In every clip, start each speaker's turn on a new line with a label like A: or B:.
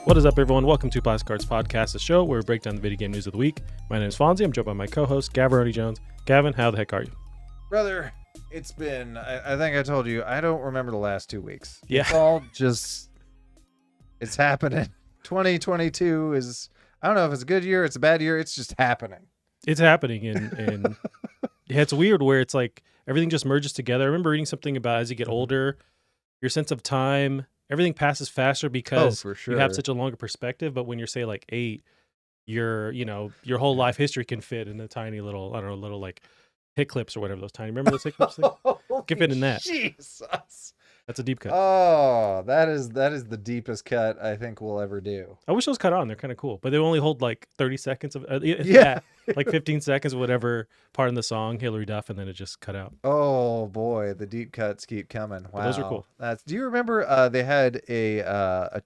A: What is up, everyone? Welcome to Plastic Cards Podcast, the show where we break down the video game news of the week. My name is Fonzie. I'm joined by my co-host, Gavin Jones. Gavin, how the heck are you?
B: Brother, it's been, I think I told you, I don't remember the last 2 weeks.
A: Yeah.
B: It's all just, it's happening. 2022 is, I don't know if it's a good year, it's a bad year, it's just happening.
A: It's happening, and yeah, it's weird where it's like everything just merges together. I remember reading something about as you get older, your sense of time, everything passes faster because
B: for sure.
A: you have such a longer perspective. But when you're, say, like 8, your whole life history can fit in a tiny little, I don't know, little like hit clips or whatever those tiny. Remember those hit clips? Can fit in that.
B: Jesus.
A: That's a deep cut.
B: Oh, that is the deepest cut I think we'll ever do.
A: I wish those cut on. They're kind of cool, but they only hold like 30 seconds of
B: Yeah.
A: like 15 seconds of whatever part in the song, Hillary Duff, and then it just cut out.
B: Oh boy, the deep cuts keep coming. Wow,
A: But those are cool.
B: Do you remember they had I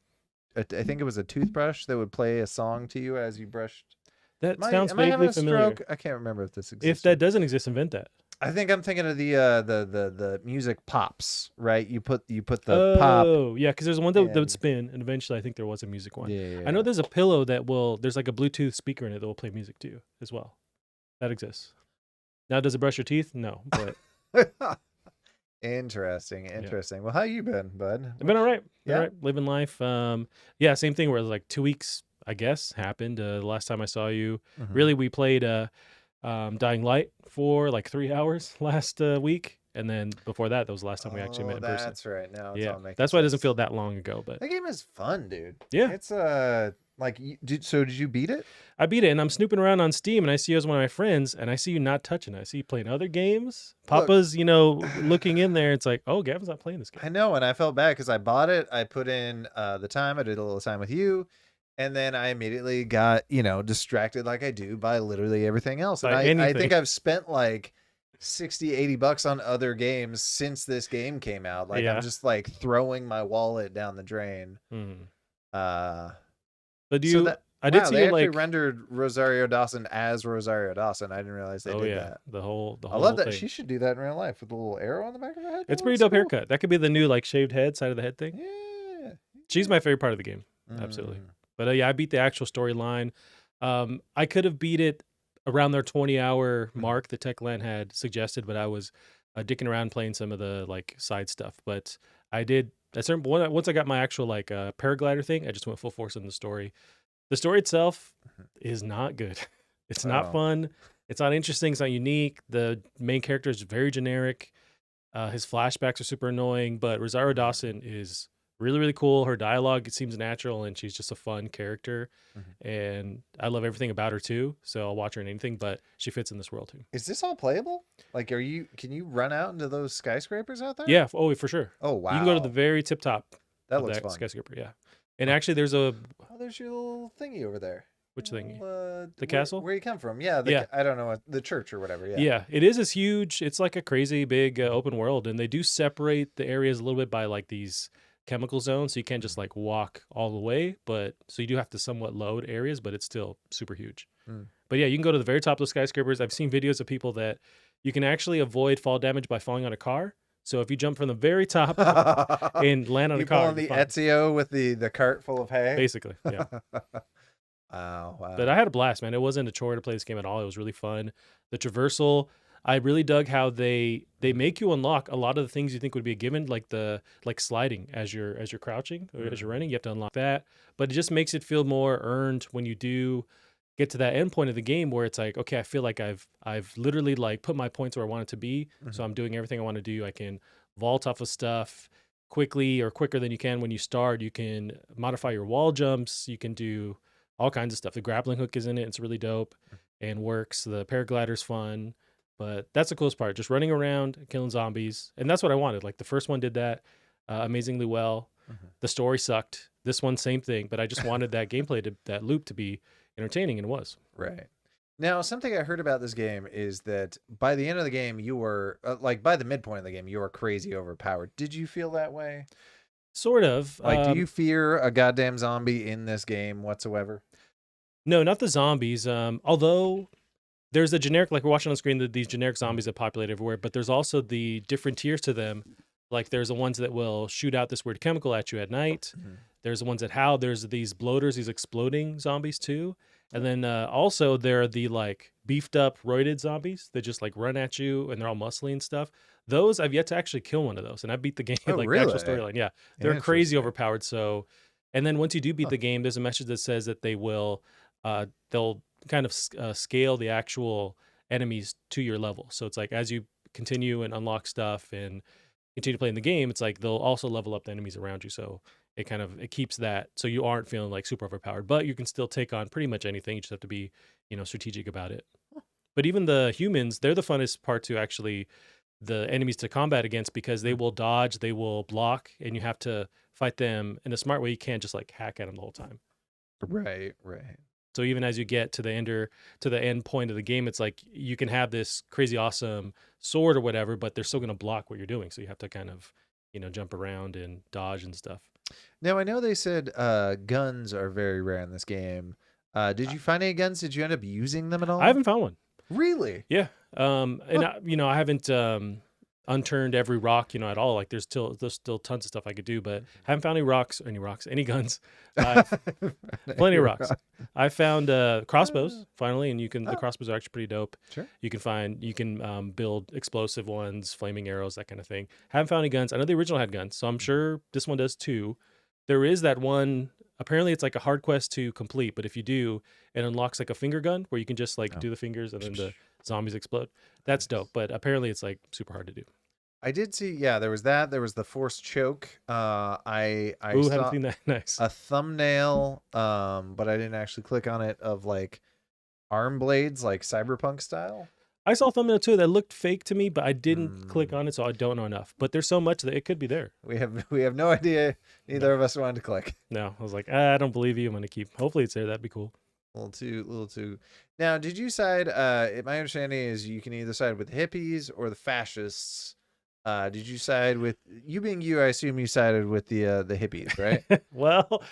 B: think it was a toothbrush that would play a song to you as you brushed?
A: That sounds
B: am I having
A: vaguely
B: a
A: familiar.
B: stroke? I can't remember if this exists.
A: If that doesn't exist, invent that.
B: I think I'm thinking of the music pops, right? You put the pop.
A: Oh, yeah, because there's one that would
B: and-
A: spin, and eventually I think there was a music one.
B: Yeah.
A: I know there's a pillow there's like a Bluetooth speaker in it that will play music to you as well. That exists. Now, does it brush your teeth? No, but
B: Interesting. Well, how you been, bud?
A: I've been all right.
B: Yeah?
A: All right, living life. Yeah, same thing where it was like 2 weeks, I guess, happened. The last time I saw you,
B: Mhm.
A: really, we played Dying Light for like 3 hours last week, and then before that was the last time we actually met in person.
B: That's right. Now it's
A: Yeah,
B: all making
A: that's why it doesn't
B: sense.
A: feel that long ago. But
B: That game is fun, dude.
A: Yeah.
B: It's like did you beat it?
A: I beat it, and I'm snooping around on Steam, and I see you as one of my friends, and I see you not touching it. I see you playing other games.
B: Look.
A: Papa's, looking in there. It's like, oh, Gavin's not playing this game.
B: I know, and I felt bad because I bought it. I put in the time. I did a little time with you, and then I immediately got distracted like I do by literally everything else. And
A: By
B: I
A: anything.
B: think I've spent like $60-$80 on other games since this game came out. Like
A: Yeah.
B: I'm just like throwing my wallet down the drain.
A: Mhm.
B: Uh,
A: But do
B: so
A: you?
B: that,
A: I did
B: wow,
A: see
B: they
A: you
B: actually
A: like.
B: rendered Rosario Dawson as Rosario Dawson. I didn't realize they
A: Oh
B: did
A: yeah,
B: that.
A: the whole.
B: I love that.
A: thing.
B: She should do that in real life with a little arrow on the back of her head.
A: It's
B: That
A: pretty
B: looks
A: dope
B: cool.
A: haircut. That could be the new like shaved head, side of the head thing.
B: Yeah.
A: She's my favorite part of the game. Absolutely.
B: Mm.
A: But yeah, I beat the actual storyline. I could have beat it around their 20-hour mark that Techland had suggested, but I was dicking around playing some of the like side stuff. But I did at certain point once I got my actual like paraglider thing, I just went full force in the story. The story itself is not good. It's not
B: Oh.
A: fun. It's not interesting. It's not unique. The main character is very generic. His flashbacks are super annoying, but Rosario Dawson is really, really cool. Her dialogue, it seems natural, and she's just a fun character. And I love everything about her too. So I'll watch her in anything, but she fits in this world too.
B: Is this all playable? Like, can you run out into those skyscrapers out there?
A: Yeah. Oh, for sure.
B: Oh wow.
A: You can go to the very tip top
B: that
A: of
B: looks
A: that
B: fun.
A: skyscraper. Yeah. And actually, there's a
B: Oh, there's your little thingy over there.
A: which thing?
B: The
A: castle?
B: Where you come from? Yeah.
A: Yeah.
B: I don't know what the church or whatever. Yeah.
A: Yeah, it is. It's huge. It's like a crazy big open world, and they do separate the areas a little bit by like these chemical zones, so you can't just like walk all the way. But so you do have to somewhat load areas, but it's still super huge.
B: Mm.
A: But yeah, you can go to the very top of the skyscrapers. I've seen videos of people that you can actually avoid fall damage by falling on a car. So if you jump from the very top and land on
B: you
A: a car,
B: pulling the
A: you're fine.
B: Ezio with the cart full of hay.
A: Basically, yeah.
B: Wow.
A: But I had a blast, man. It wasn't a chore to play this game at all. It was really fun. The traversal, I really dug how they make you unlock a lot of the things you think would be a given, like sliding as you're crouching or as you're running. You have to unlock that, but it just makes it feel more earned when you do get to that end point of the game where it's like, okay, I feel like I've literally like put my points where I want it to be, so I'm doing everything I want to do. I can vault off of stuff quickly or quicker than you can when you start. You can modify your wall jumps. You can do all kinds of stuff. The grappling hook is in it. It's really dope and works. The paraglider's fun, but that's the coolest part. Just running around, killing zombies. And that's what I wanted. Like the first one did that amazingly well. The story sucked. This one, same thing, but I just wanted that gameplay, that loop to be entertaining, and it was.
B: Right. Now, something I heard about this game is that by the end of the game, you were like by the midpoint of the game, you were crazy overpowered. Did you feel that way?
A: Sort of.
B: Like, do you fear a goddamn zombie in this game whatsoever?
A: No, not the zombies. Although there's a generic, like we're watching on screen, these generic zombies that populate everywhere, but there's also the different tiers to them. Like there's the ones that will shoot out this weird chemical at you at night. There's the ones that howl. There's these bloaters, these exploding zombies too. And then also there are the like beefed up, roided zombies that just like run at you and they're all muscly and stuff. Those I've yet to actually kill one of those, and I beat the game
B: Oh,
A: like the actual
B: really?
A: storyline. Yeah, they're crazy
B: Interesting.
A: overpowered. So, and then once you do beat
B: Huh.
A: the game, there's a message that says that they'll kind of scale the actual enemies to your level. So it's like as you continue and unlock stuff and continue playing the game, it's like they'll also level up the enemies around you. So it keeps that so you aren't feeling like super overpowered, but you can still take on pretty much anything. You just have to be, strategic about it. But even the humans, they're the funnest part to actually the enemies to combat against because they will dodge, they will block, and you have to fight them in a smart way. You can't just like hack at them the whole time.
B: Right, right.
A: So even as you get to the end point of the game, it's like you can have this crazy awesome sword or whatever, but they're still going to block what you're doing. So you have to kind of, jump around and dodge and stuff.
B: Now I know they said guns are very rare in this game. Did you find any guns? Did you end up using them at all?
A: I haven't found one.
B: Really?
A: Yeah. And I haven't unturned every rock, at all. Like there's still tons of stuff I could do, but haven't found any guns. Plenty of rocks. I found crossbows finally, and the crossbows are actually pretty dope.
B: Sure.
A: You can build explosive ones, flaming arrows, that kind of thing. Haven't found any guns. I know the original had guns, so I'm sure this one does too. There is that one. Apparently, it's like a hard quest to complete, but if you do, it unlocks like a finger gun where you can just like do the fingers and then the zombies explode. That's dope, but apparently it's like super hard to do.
B: I did see, yeah, there was that. There was the forced choke. I
A: Ooh, haven't
B: saw
A: seen that. Nice.
B: a thumbnail, but I didn't actually click on it, of like arm blades, like Cyberpunk style.
A: I saw a thumbnail too that looked fake to me, but I didn't click on it, so I don't know enough. But there's so much that it could be there.
B: We have no idea. Neither of us wanted to click.
A: No, I was like, I don't believe you. I'm gonna keep. Hopefully, it's there. That'd be cool.
B: A little too. Now, did you side? My understanding is you can either side with the hippies or the fascists. Did you side with you being you? I assume you sided with the hippies, right?
A: Well,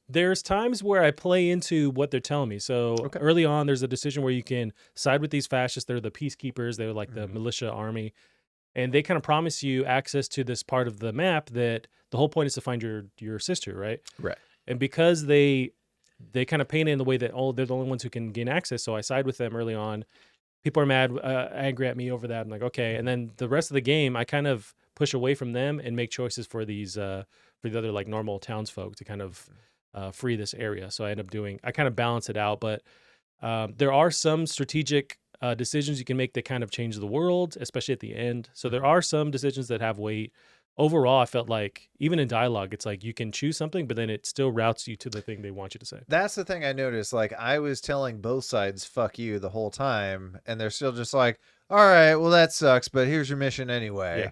A: there's times where I play into what they're telling me. So
B: Okay.
A: early on, there's a decision where you can side with these fascists. They're the peacekeepers. They're like the
B: Mhm.
A: militia army, and they kind of promise you access to this part of the map that the whole point is to find your sister, right?
B: Right.
A: And because they kind of paint it in the way that they're the only ones who can gain access, so I side with them early on. People are mad, angry at me over that. I'm like, okay. And then the rest of the game, I kind of push away from them and make choices for the other like normal townsfolk to kind of free this area. So I kind of balance it out. But there are some strategic decisions you can make that kind of change the world, especially at the end. So there are some decisions that have weight. Overall, I felt like even in dialogue, it's like you can choose something, but then it still routes you to the thing they want you to say.
B: That's the thing I noticed. Like, I was telling both sides "fuck you" the whole time, and they're still just like, "All right, well that sucks, but here's your mission anyway."
A: Yeah.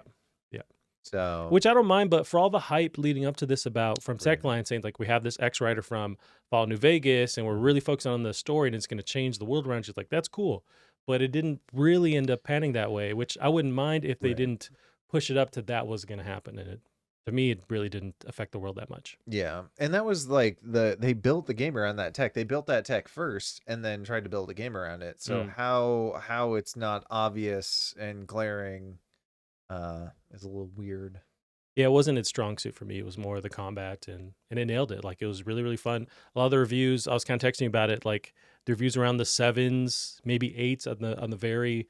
A: Yeah.
B: So,
A: Which I don't mind, but for all the hype leading up to this about from
B: Right.
A: Techline saying like we have this X writer from Fallout New Vegas and we're really focusing on the story and it's going to change the world around you, like that's cool, but it didn't really end up panning that way. Which I wouldn't mind if they
B: Right.
A: didn't push it up to that was going to happen, and to me it really didn't affect the world that much.
B: Yeah, and that was like they built the game around that tech. They built that tech first, and then tried to build a game around it. So
A: Mm.
B: how it's not obvious and glaring, is a little weird.
A: Yeah, it wasn't its strong suit for me. It was more the combat, and it nailed it. Like it was really really fun. A lot of the reviews, I was kind of texting about it. Like the reviews around the 7s, maybe 8s on the very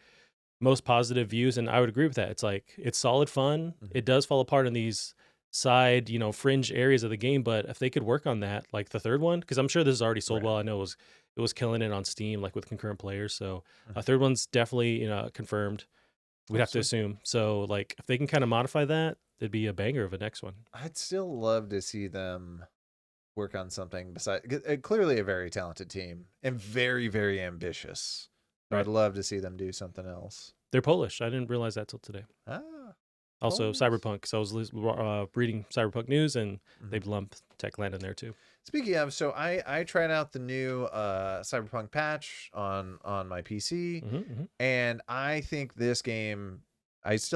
A: most positive views, and I would agree with that. It's like it's solid fun. It does fall apart in these side, fringe areas of the game, but if they could work on that, like the third one, because I'm sure this is already sold
B: Right.
A: well. I know it was killing it on Steam, like with concurrent players. So a
B: Mhm.
A: third one's definitely confirmed. We'd
B: Oh,
A: have to
B: sweet.
A: assume. So like if they can kind of modify that, it'd be a banger of a next one.
B: I'd still love to see them work on something besides clearly a very talented team and very very ambitious. So
A: Right.
B: I'd love to see them do something else.
A: They're Polish. I didn't realize that till today.
B: Ah,
A: Also
B: Polish.
A: Cyberpunk. So I was reading Cyberpunk news, and
B: Mhm.
A: they've lumped Techland in there too.
B: Speaking of, so I tried out the new Cyberpunk patch on my PC,
A: Mm-hmm.
B: and I still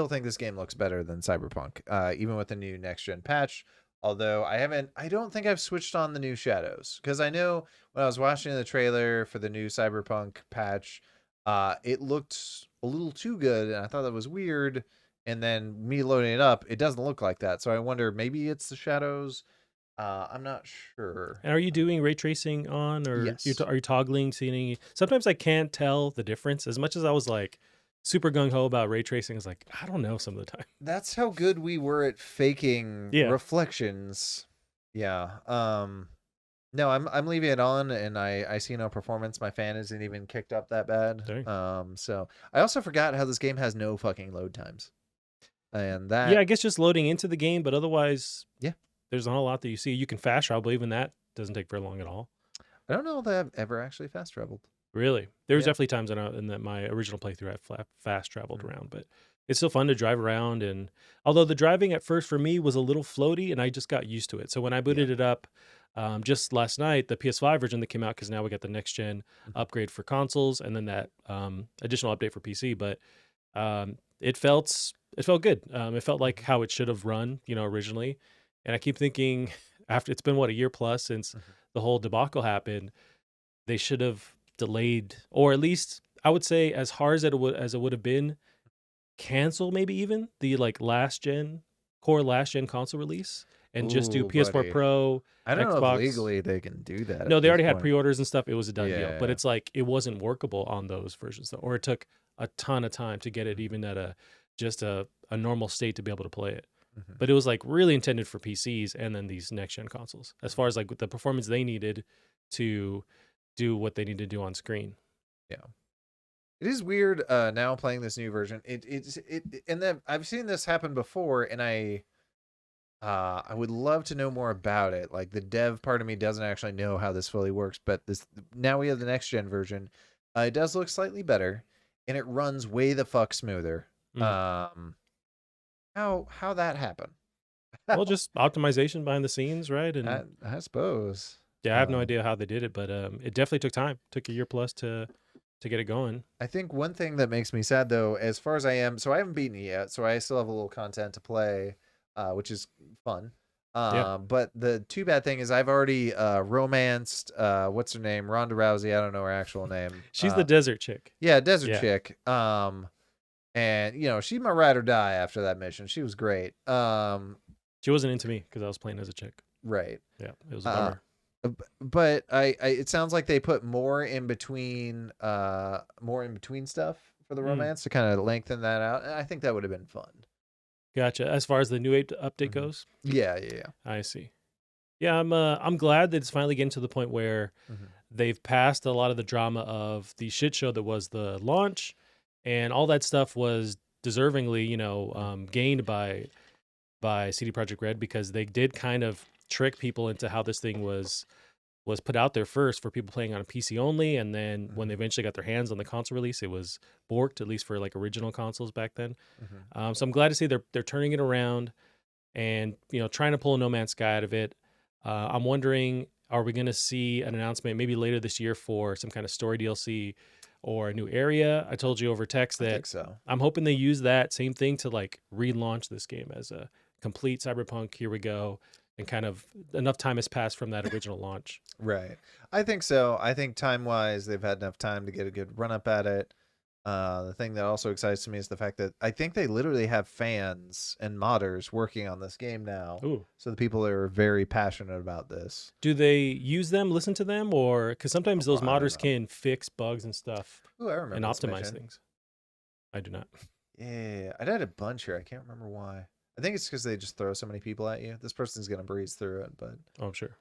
B: think this game looks better than Cyberpunk, even with the new next gen patch. Although I don't think I've switched on the new shadows, because I know when I was watching the trailer for the new Cyberpunk patch, it looked a little too good, and I thought that was weird. And then me loading it up, it doesn't look like that. So I wonder, maybe it's the shadows. I'm not sure.
A: And are you doing ray tracing on, or
B: Yes.
A: are you toggling, seeing any? Sometimes I can't tell the difference. As much as I was like super gung ho about ray tracing, it's like I don't know some of the time.
B: That's how good we were at faking
A: Yeah.
B: reflections. Yeah. No, I'm leaving it on, and I see no performance. My fan isn't even kicked up that bad.
A: Dang.
B: So I also forgot how this game has no fucking load times, and
A: Yeah,
B: that
A: I guess just loading into the game, but otherwise,
B: yeah,
A: there's not a lot that you see. You can fast travel, even that doesn't take very long at all.
B: I don't know that I've ever actually fast traveled.
A: Really, there's
B: Yeah.
A: definitely times in that my original playthrough I fast traveled
B: Mhm.
A: around, but it's still fun to drive around. And although the driving at first for me was a little floaty, and I just got used to it. So when I
B: Yeah.
A: booted it up just last night, the PS5 version that came out, because now we got the next gen
B: Mhm.
A: upgrade for consoles, and then that additional update for PC. But it felt good. It felt like
B: Mhm.
A: how it should have run, originally. And I keep thinking, after it's been what, a year plus since
B: Mhm.
A: the whole debacle happened, they should have delayed, or at least I would say, as hard as it would have been, cancel maybe even the like last gen console release, and just do
B: Ooh,
A: PS4
B: buddy.
A: Pro,
B: I don't know if
A: Xbox.
B: legally they can do that
A: No,
B: at
A: they
B: this
A: already had
B: point.
A: pre-orders and stuff. It was a done deal, but
B: Yeah.
A: it's like it wasn't workable on those versions though, or it took a ton of time to get it
B: Mhm.
A: even at a normal state to be able to play it.
B: Mhm.
A: But it was like really intended for PCs and then these next gen consoles, as far
B: Mhm.
A: as like the performance they needed to do what they need to do on screen.
B: Yeah. It is weird now playing this new version. And then I've seen this happen before, and I would love to know more about it. Like the dev part of me doesn't actually know how this fully works, but this now we have the next gen version. It does look slightly better, and it runs way the fuck smoother.
A: Mm.
B: Um, how that happened?
A: Well, just optimization behind the scenes, right? And
B: I suppose.
A: yeah, I have no
B: Um,
A: idea how they did it, but it definitely took time. Took a year plus to get it going.
B: I think one thing that makes me sad though, as far as I am, so I haven't beaten it yet, so I still have a little content to play, which is fun.
A: Yeah,
B: But the too bad thing is I've already romanced what's her name? Ronda Rousey, I don't know her actual name.
A: she's the desert chick.
B: Yeah, Desert
A: Yeah,
B: Chick. And she's my ride or die after that mission. She was great.
A: she wasn't into me because I was playing as a chick.
B: Right.
A: Yeah, it was a
B: Uh
A: bummer.
B: but I it sounds like they put more in between stuff for the
A: Mm,
B: romance to kind of lengthen that out. And I think that would have been fun.
A: gotcha. As far as the new update
B: Mhm.
A: goes,
B: Yeah, yeah,
A: I see. Yeah, I'm glad that it's finally getting to the point where
B: yeah. Mhm.
A: they've passed a lot of the drama of the shit show that was the launch, and all that stuff was deservingly,
B: Mhm.
A: gained by CD Projekt Red, because they did kind of trick people into how this thing was put out there first for people playing on a PC only, and then when they
B: Mhm.
A: eventually got their hands on the console release, it was borked, at least for like original consoles back then.
B: Mhm.
A: So I'm glad to see they're turning it around, and trying to pull a No Man's Sky out of it. I'm wondering, are we going to see an announcement maybe later this year for some kind of story DLC or a new area? I told you over text
B: I
A: that
B: think so.
A: I'm hoping they use that same thing to like relaunch this game as a complete Cyberpunk. Here we go, and kind of enough time has passed from that original launch.
B: Right. I think so. I think time wise, they've had enough time to get a good run up at it. The thing that also excites me is the fact that I think they literally have fans and modders working on this game now.
A: Ooh.
B: So the people that are very passionate about this.
A: Do they use them, listen to them, or because sometimes
B: Oh,
A: those
B: I don't
A: modders
B: know.
A: can fix bugs and stuff
B: Ooh, I
A: and
B: remember this
A: optimize
B: mission.
A: things? I do not.
B: Yeah, I had a bunch here. I can't remember why. I think it's because they just throw so many people at you. This person's gonna breeze through it, but
A: Oh, I'm sure.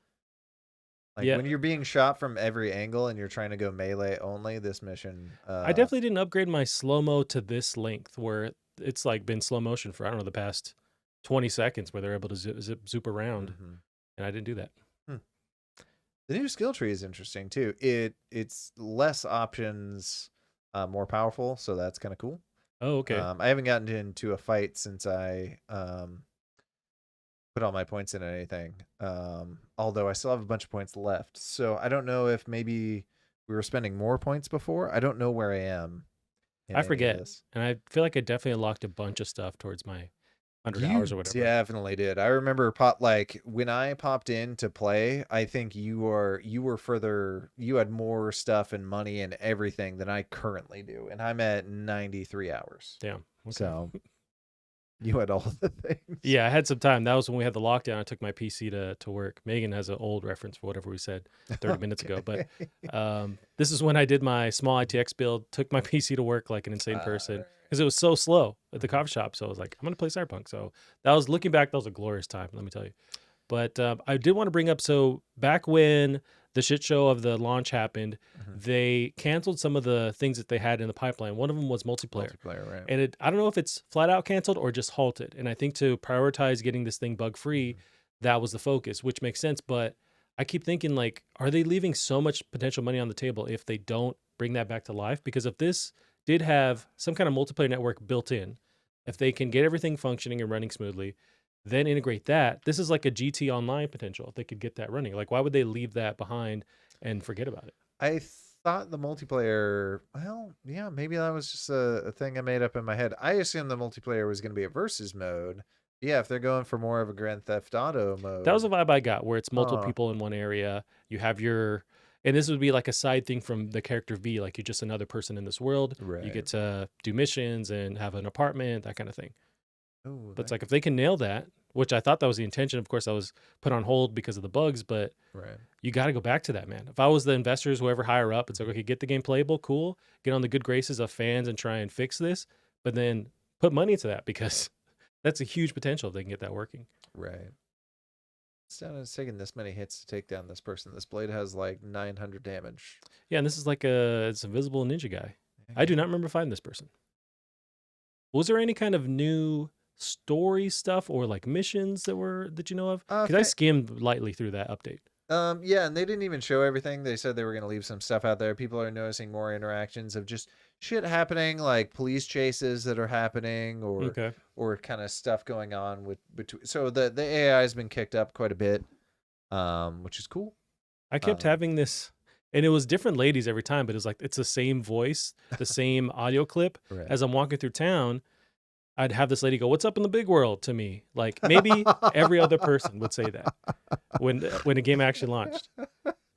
B: like
A: Yeah,
B: when you're being shot from every angle and you're trying to go melee only, this mission,
A: I definitely didn't upgrade my slow mo to this length where it's like been slow motion for, I don't know, the past 20 seconds, where they're able to zoop around,
B: mhm.
A: and I didn't do that.
B: Hmm. The new skill tree is interesting too. It's less options, more powerful, so that's kind of cool.
A: Oh, okay.
B: I haven't gotten into a fight since I put all my points in anything. Although I still have a bunch of points left, so I don't know if maybe we were spending more points before. I don't know where I am in
A: I
B: any of
A: forget,
B: this.
A: and I feel like I definitely unlocked a bunch of stuff towards my 100 hours
B: You
A: or whatever.
B: definitely did. I remember like when I popped in to play, I think you were further, you had more stuff and money and everything than I currently do, and I'm at 93 hours.
A: Damn. Okay.
B: So You had all the things.
A: Yeah, I had some time. That was when we had the lockdown. I took my PC to work. Megan has an old reference for whatever we said 30 minutes ago. But this is when I did my small ITX build, took my PC to work like an insane person because it was so slow at the coffee shop. So I was like, I'm going to play Cyberpunk. So that was, looking back, that was a glorious time, let me tell you. But I did want to bring up, so back when the shit show of the launch happened, they canceled some of the things that they had in the pipeline. One of them was multiplayer.
B: Right.
A: And I don't know if it's flat out canceled or just halted. And I think to prioritize getting this thing bug free, that was the focus, which makes sense. But I keep thinking, like, are they leaving so much potential money on the table if they don't bring that back to life? Because if this did have some kind of multiplayer network built in, if they can get everything functioning and running smoothly, then integrate that. This is like a GT Online potential if they could get that running. Like, why would they leave that behind and forget about it?
B: I thought the multiplayer, well, yeah, maybe that was just a thing I made up in my head. I assumed the multiplayer was going to be a versus mode. Yeah, if they're going for more of a Grand Theft Auto mode.
A: That was the vibe I got, where it's multiple people in one area. You have and this would be like a side thing from the character V, like you're just another person in this world.
B: Right.
A: You get to do missions and have an apartment, that kind of thing.
B: Ooh,
A: but it's like, if they can nail that, which I thought that was the intention. Of course, I was put on hold because of the bugs, but you got to go back to that, man. If I was the investors, whoever higher up, it's like, okay, get the game playable, cool, get on the good graces of fans and try and fix this, but then put money into that, because that's a huge potential if they can get that working.
B: Right. It's taking this many hits to take down this person. This blade has like 900 damage.
A: Yeah, and this is like it's invisible ninja guy. I do not remember finding this person. Was there any kind of new story stuff or like missions that you know of? Because I skimmed lightly through that update.
B: Yeah, and they didn't even show everything. They said they were going to leave some stuff out there. People are noticing more interactions of just shit happening, like police chases that are happening, or kind of stuff going on with between. So the AI has been kicked up quite a bit, which is cool.
A: I kept having this, and it was different ladies every time, but it was like, it's the same voice, the same audio clip. As I'm walking through town, I'd have this lady go, "What's up in the big world?" to me. Like, maybe every other person would say that when a game actually launched.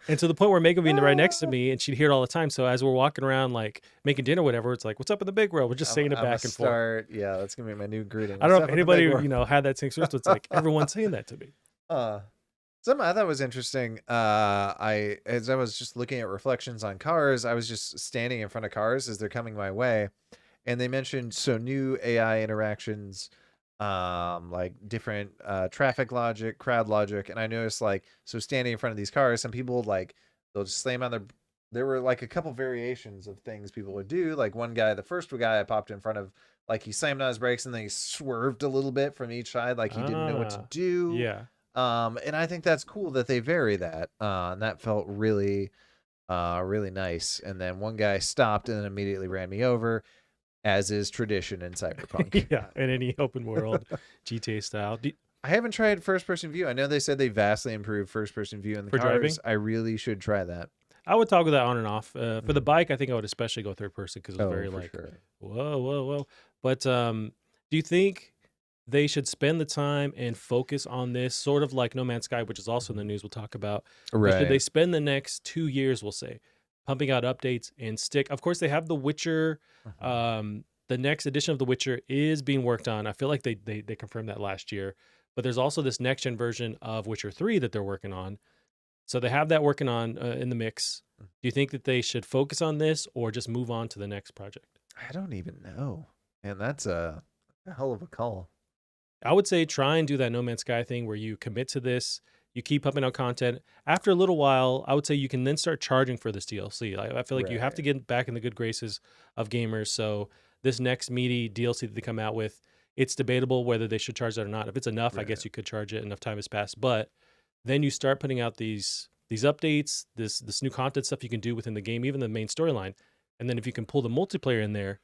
A: And to the point where Megan would be right next to me, and she'd hear it all the time. So as we're walking around, like making dinner or whatever, it's like, "What's up in the big world?" We're just saying it back and forth.
B: Yeah, that's going to be my new greeting.
A: I don't know if anybody, had that same experience. It's like, everyone's saying that to me.
B: Something I thought was interesting. As I was just looking at reflections on cars, I was just standing in front of cars as they're coming my way. And they mentioned new AI interactions, like different traffic logic, crowd logic. And I noticed, like, so standing in front of these cars, some people, like, they'll just slam on there were like a couple variations of things people would do. Like one guy, the first guy I popped in front of, like, he slammed on his brakes and then he swerved a little bit from each side, like he didn't know what to do.
A: Yeah.
B: And I think that's cool that they vary that. And that felt really, really nice. And then one guy stopped and then immediately ran me over, as is tradition in Cyberpunk.
A: Yeah, in any open world GTA style.
B: I haven't tried first-person view. I know they said they vastly improved first-person view in the cars. Driving? I really should try that.
A: I would toggle that on and off. For the bike, I think I would especially go third person, because it was very like, whoa. But do you think they should spend the time and focus on this, sort of like No Man's Sky, which is also in the news we'll talk about? Right. Or should they spend the next 2 years, we'll say, pumping out updates and stick? Of course, they have The Witcher. The next edition of The Witcher is being worked on. I feel like they confirmed that last year. But there's also this next-gen version of Witcher 3 that they're working on. So they have that working on in the mix. Do you think that they should focus on this or just move on to the next project?
B: I don't even know. And that's a hell of a call.
A: I would say try and do that No Man's Sky thing where you commit to this. You keep pumping out content. After a little while, I would say you can then start charging for this DLC. I feel like you have to get back in the good graces of gamers. So this next meaty DLC that they come out with, it's debatable whether they should charge that or not. If it's enough, I guess you could charge it. Enough time has passed. But then you start putting out these updates, this new content stuff you can do within the game, even the main storyline. And then if you can pull the multiplayer in there,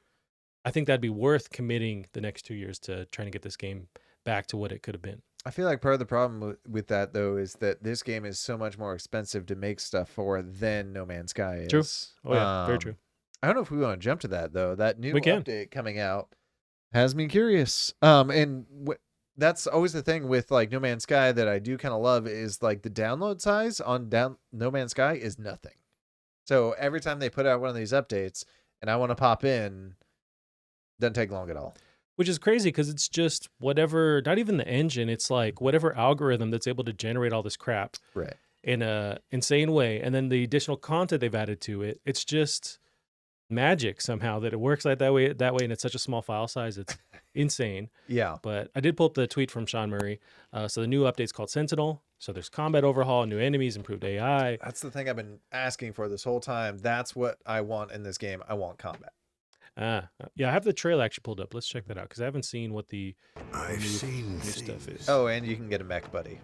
A: I think that'd be worth committing the next 2 years to trying to get this game back to what it could have been.
B: I feel like part of the problem with that, though, is that this game is so much more expensive to make stuff for than No Man's Sky is.
A: True. Oh, yeah. Very true.
B: I don't know if we want to jump to that, though. That new update coming out has me curious. And that's always the thing with, like, No Man's Sky that I do kind of love is, like, the download size on No Man's Sky is nothing. So every time they put out one of these updates and I want to pop in, doesn't take long at all.
A: which is crazy because it's just whatever, not even the engine. It's like whatever algorithm that's able to generate all this crap
B: Right.
A: in a insane way. And then the additional content they've added to it, it's just magic somehow that it works like that way, and it's such a small file size. It's insane.
B: Yeah.
A: But I did pull up the tweet from Sean Murray. So the new update's called Sentinel. So there's combat overhaul, new enemies, improved AI.
B: That's the thing I've been asking for this whole time. That's what I want in this game. I want combat.
A: Yeah, I have the trailer actually pulled up. Let's check that out because I haven't seen what the
C: I've seen
A: new stuff is.
B: Oh, and you can get a mech buddy.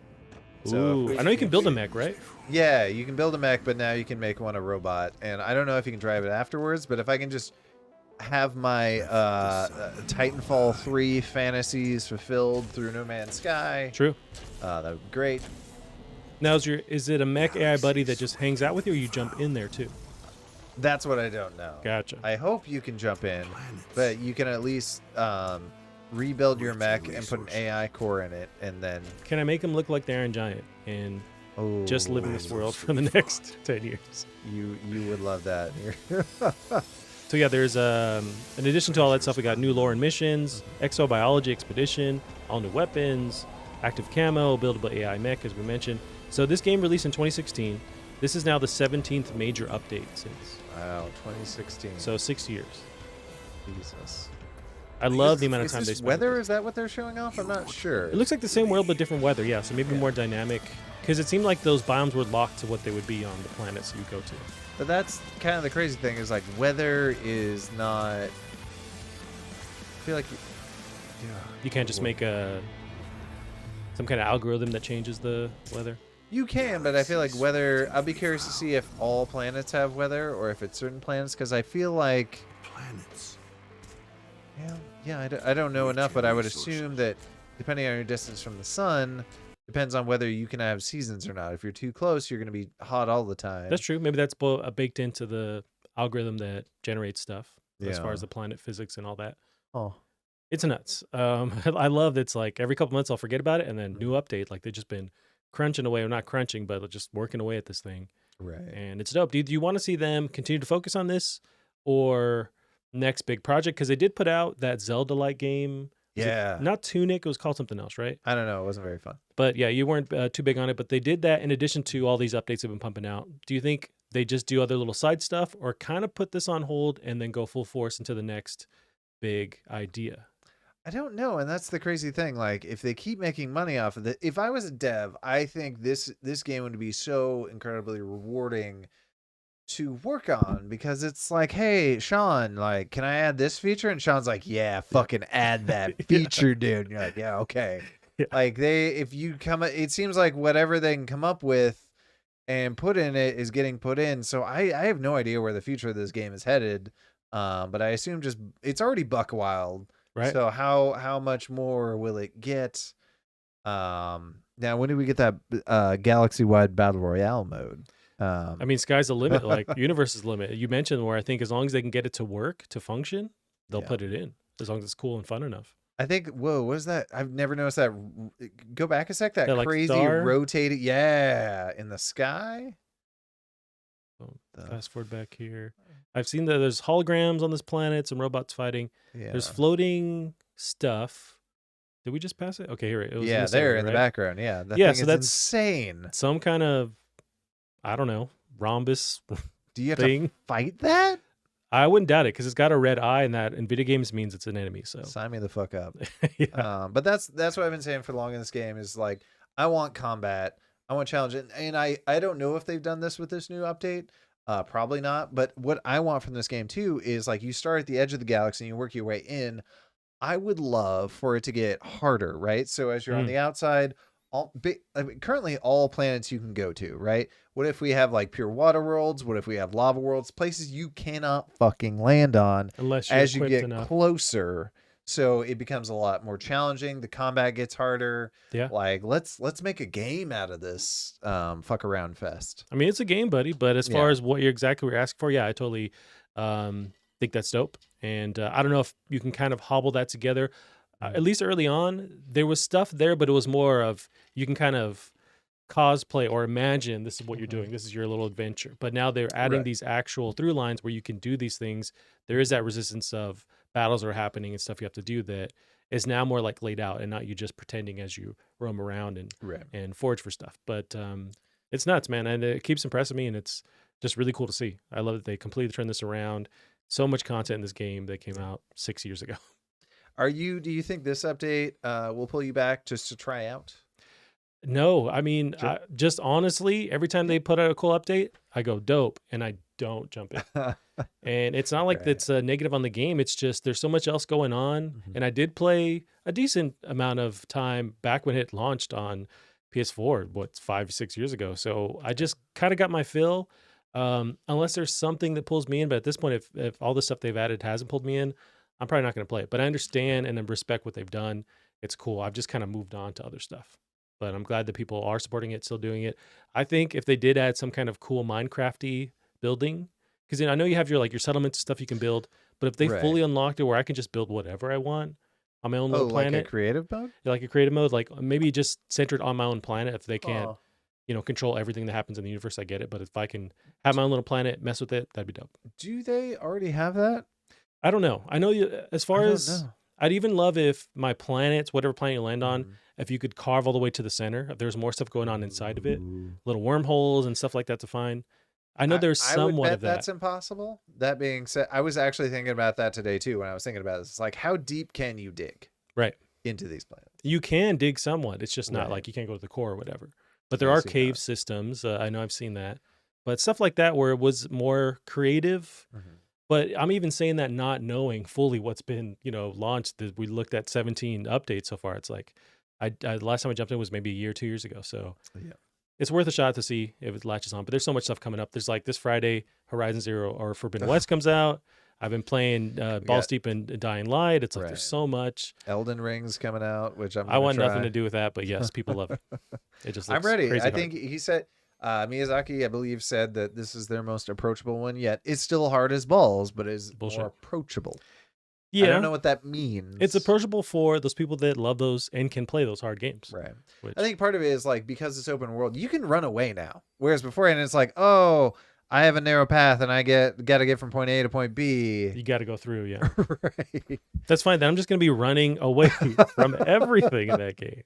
A: Ooh, I know you can build a mech, right?
B: Yeah, you can build a mech, but now you can make one a robot. And I don't know if you can drive it afterwards, but if I can just have my Titanfall 3 fantasies fulfilled through No Man's Sky,
A: True.
B: that would be great.
A: Now, is it a mech AI buddy that just hangs out with you, or you jump in there too?
B: That's what I don't know.
A: Gotcha.
B: I hope you can jump in, but you can at least rebuild your mech and put an AI core in it, and then
A: Can I make him look like the Iron Giant and just live in this world for the next 10 years?
B: You would love that.
A: So yeah, there's in addition to all that stuff, we got new lore and missions, exobiology expedition, all new weapons, active camo, buildable AI mech, as we mentioned. So this game released in 2016. This is now the 17th major update since.
B: Wow, 2016.
A: So 6 years.
B: Jesus.
A: I love the amount of
B: Is
A: time they
B: this
A: spent.
B: weather? Is that what they're showing off? I'm not sure.
A: It looks like the same world but different weather, yeah. So maybe more dynamic, because it seemed like those biomes were locked to what they would be on the planets you go to.
B: But that's kind of the crazy thing is like weather is not. I feel like
A: You can't just make some kind of algorithm that changes the weather.
B: you can, but I feel like weather. I'll be curious to see if all planets have weather or if it's certain planets, because I feel like.
C: Planets.
B: Yeah, I don't know enough, but I would assume that depending on your distance from the sun, depends on whether you can have seasons or not. If you're too close, you're going to be hot all the time.
A: That's true. Maybe that's baked into the algorithm that generates stuff as far as the planet physics and all that.
B: Oh,
A: It's nuts. I love that it's like every couple months I'll forget about it and then new update. Like they've just been crunching away, or not crunching, but just working away at this thing.
B: right.
A: And it's dope. Do you want to see them continue to focus on this or next big project? Because they did put out that Zelda-like game.
B: Yeah.
A: Not Tunic. It was called something else, right?
B: I don't know. It wasn't very fun.
A: But yeah, you weren't too big on it. But they did that in addition to all these updates they've been pumping out. Do you think they just do other little side stuff or kind of put this on hold and then go full force into the next big idea?
B: I don't know, and that's the crazy thing. Like, if they keep making money off of it, if I was a dev, I think this game would be so incredibly rewarding to work on, because it's like, hey, Sean, like, can I add this feature? And Sean's like, yeah, fucking add that feature, dude. And you're like, yeah, okay.
A: Yeah.
B: Like it seems like whatever they can come up with and put in it is getting put in. So I have no idea where the future of this game is headed. But I assume just it's already buck wild.
A: Right.
B: So how much more will it get? Now, when do we get that galaxy-wide battle royale mode?
A: I mean, sky's the limit. Like universe is the limit. You mentioned where I think as long as they can get it to work, to function, they'll put it in. As long as it's cool and fun enough.
B: I think. Whoa, what is that? I've never noticed that. Go back a sec. That
A: like,
B: crazy
A: star?
B: rotating. Yeah, in the sky.
A: Fast forward back here. I've seen that there's holograms on this planet, some robots fighting.
B: Yeah.
A: There's floating stuff. Did we just pass it? Okay, here it was.
B: Yeah,
A: this
B: there
A: area,
B: in the
A: right?
B: background. Yeah, that
A: Yeah,
B: thing
A: so
B: is
A: that's
B: insane.
A: Some kind of, I don't know, rhombus
B: Do you have
A: thing.
B: to fight that?
A: I wouldn't doubt it because it's got a red eye, and that in video games means it's an enemy. So
B: Sign me the fuck up.
A: yeah.
B: But that's what I've been saying for long in this game is like, I want combat, I want challenge, and I don't know if they've done this with this new update. Probably not. But what I want from this game too is like you start at the edge of the galaxy and you work your way in. I would love for it to get harder, right? So as you're on the outside, currently all planets you can go to, right? What if we have like pure water worlds? What if we have lava worlds? Places you cannot fucking land on
A: Unless you're
B: as you get
A: enough.
B: closer. So it becomes a lot more challenging. The combat gets harder.
A: Yeah.
B: Like let's make a game out of this fuck around fest.
A: I mean, it's a game, buddy. But as far as what you're asking for, yeah, I totally think that's dope. And I don't know if you can kind of hobble that together. At least early on, there was stuff there, but it was more of you can kind of cosplay or imagine this is what you're doing. This is your little adventure. But now they're adding these actual through lines where you can do these things. There is that resistance of battles are happening and stuff you have to do that is now more like laid out and not you just pretending as you roam around and forage for stuff. But it's nuts, man, and it keeps impressing me, and it's just really cool to see. I love that they completely turned this around. So much content in this game that came out 6 years ago.
B: Do you think this update will pull you back just to try out?
A: No, I mean,
B: Sure.
A: just honestly, every time they put out a cool update, I go dope, and I don't jump in. And it's not like
B: Right.
A: that's a negative on the game. It's just there's so much else going on.
B: Mhm.
A: And I did play a decent amount of time back when it launched on PS4, 5-6 years ago. So I just kind of got my fill. Unless there's something that pulls me in. But at this point, if all the stuff they've added hasn't pulled me in, I'm probably not going to play it. But I understand and I respect what they've done. It's cool. I've just kind of moved on to other stuff. But I'm glad that people are supporting it, still doing it. I think if they did add some kind of cool Minecrafty building, because I know you have your settlements stuff you can build, but if they
B: Right.
A: fully unlocked it where I can just build whatever I want on my own little
B: Like a
A: planet,
B: creative mode?
A: like a creative mode, like maybe just centered on my own planet. If they can't,
B: Huh.
A: control everything that happens in the universe, I get it. But if I can have my own little planet, mess with it, that'd be dope.
B: Do they already have that?
A: I don't know. I know as
B: I
A: far
B: don't
A: as
B: know.
A: I'd even love if my planets, whatever planet you land on,
B: Mhm.
A: if you could carve all the way to the center, if there's more stuff going on inside of it,
B: Ooh.
A: little wormholes and stuff like that to find. I know there's
B: I would
A: somewhat
B: bet
A: of that.
B: that's impossible. That being said, I was actually thinking about that today too when I was thinking about this. It's like, how deep can you dig
A: Right.
B: into these planets?
A: You can dig somewhat. It's just not
B: Right.
A: like you can't go to the core or whatever. But there
B: I
A: are
B: see
A: cave
B: that.
A: systems. I know I've seen that. But stuff like that where it was more creative.
B: Mhm.
A: But I'm even saying that not knowing fully what's been, launched. That we looked at 17 updates so far. It's like I last time I jumped in was maybe a year, 2 years ago. So
B: Yeah.
A: it's worth a shot to see if it latches on. But there's so much stuff coming up. There's like this Friday, Horizon Zero or Forbidden West comes out. I've been playing Balls Deep and Dying Light. It's like
B: Right.
A: there's so much.
B: Elden Ring's coming out, which
A: I want nothing to do with that. But yes, people love it. It just
B: I'm
A: looks
B: ready.
A: crazy
B: I
A: hard.
B: think he said Miyazaki, I believe, said that this is their most approachable one yet. It's still hard as balls, but is
A: Bullshit.
B: more approachable.
A: Yeah,
B: I don't know what that means.
A: it's approachable for those people that love those and can play those hard games.
B: Right.
A: Which,
B: I think part of it is like because it's open world, you can run away now. Whereas beforehand, it's like, oh, I have a narrow path and I got to get from point A to point B.
A: you got to go through. Yeah,
B: Right.
A: that's fine. Then I'm just gonna be running away from everything in that game.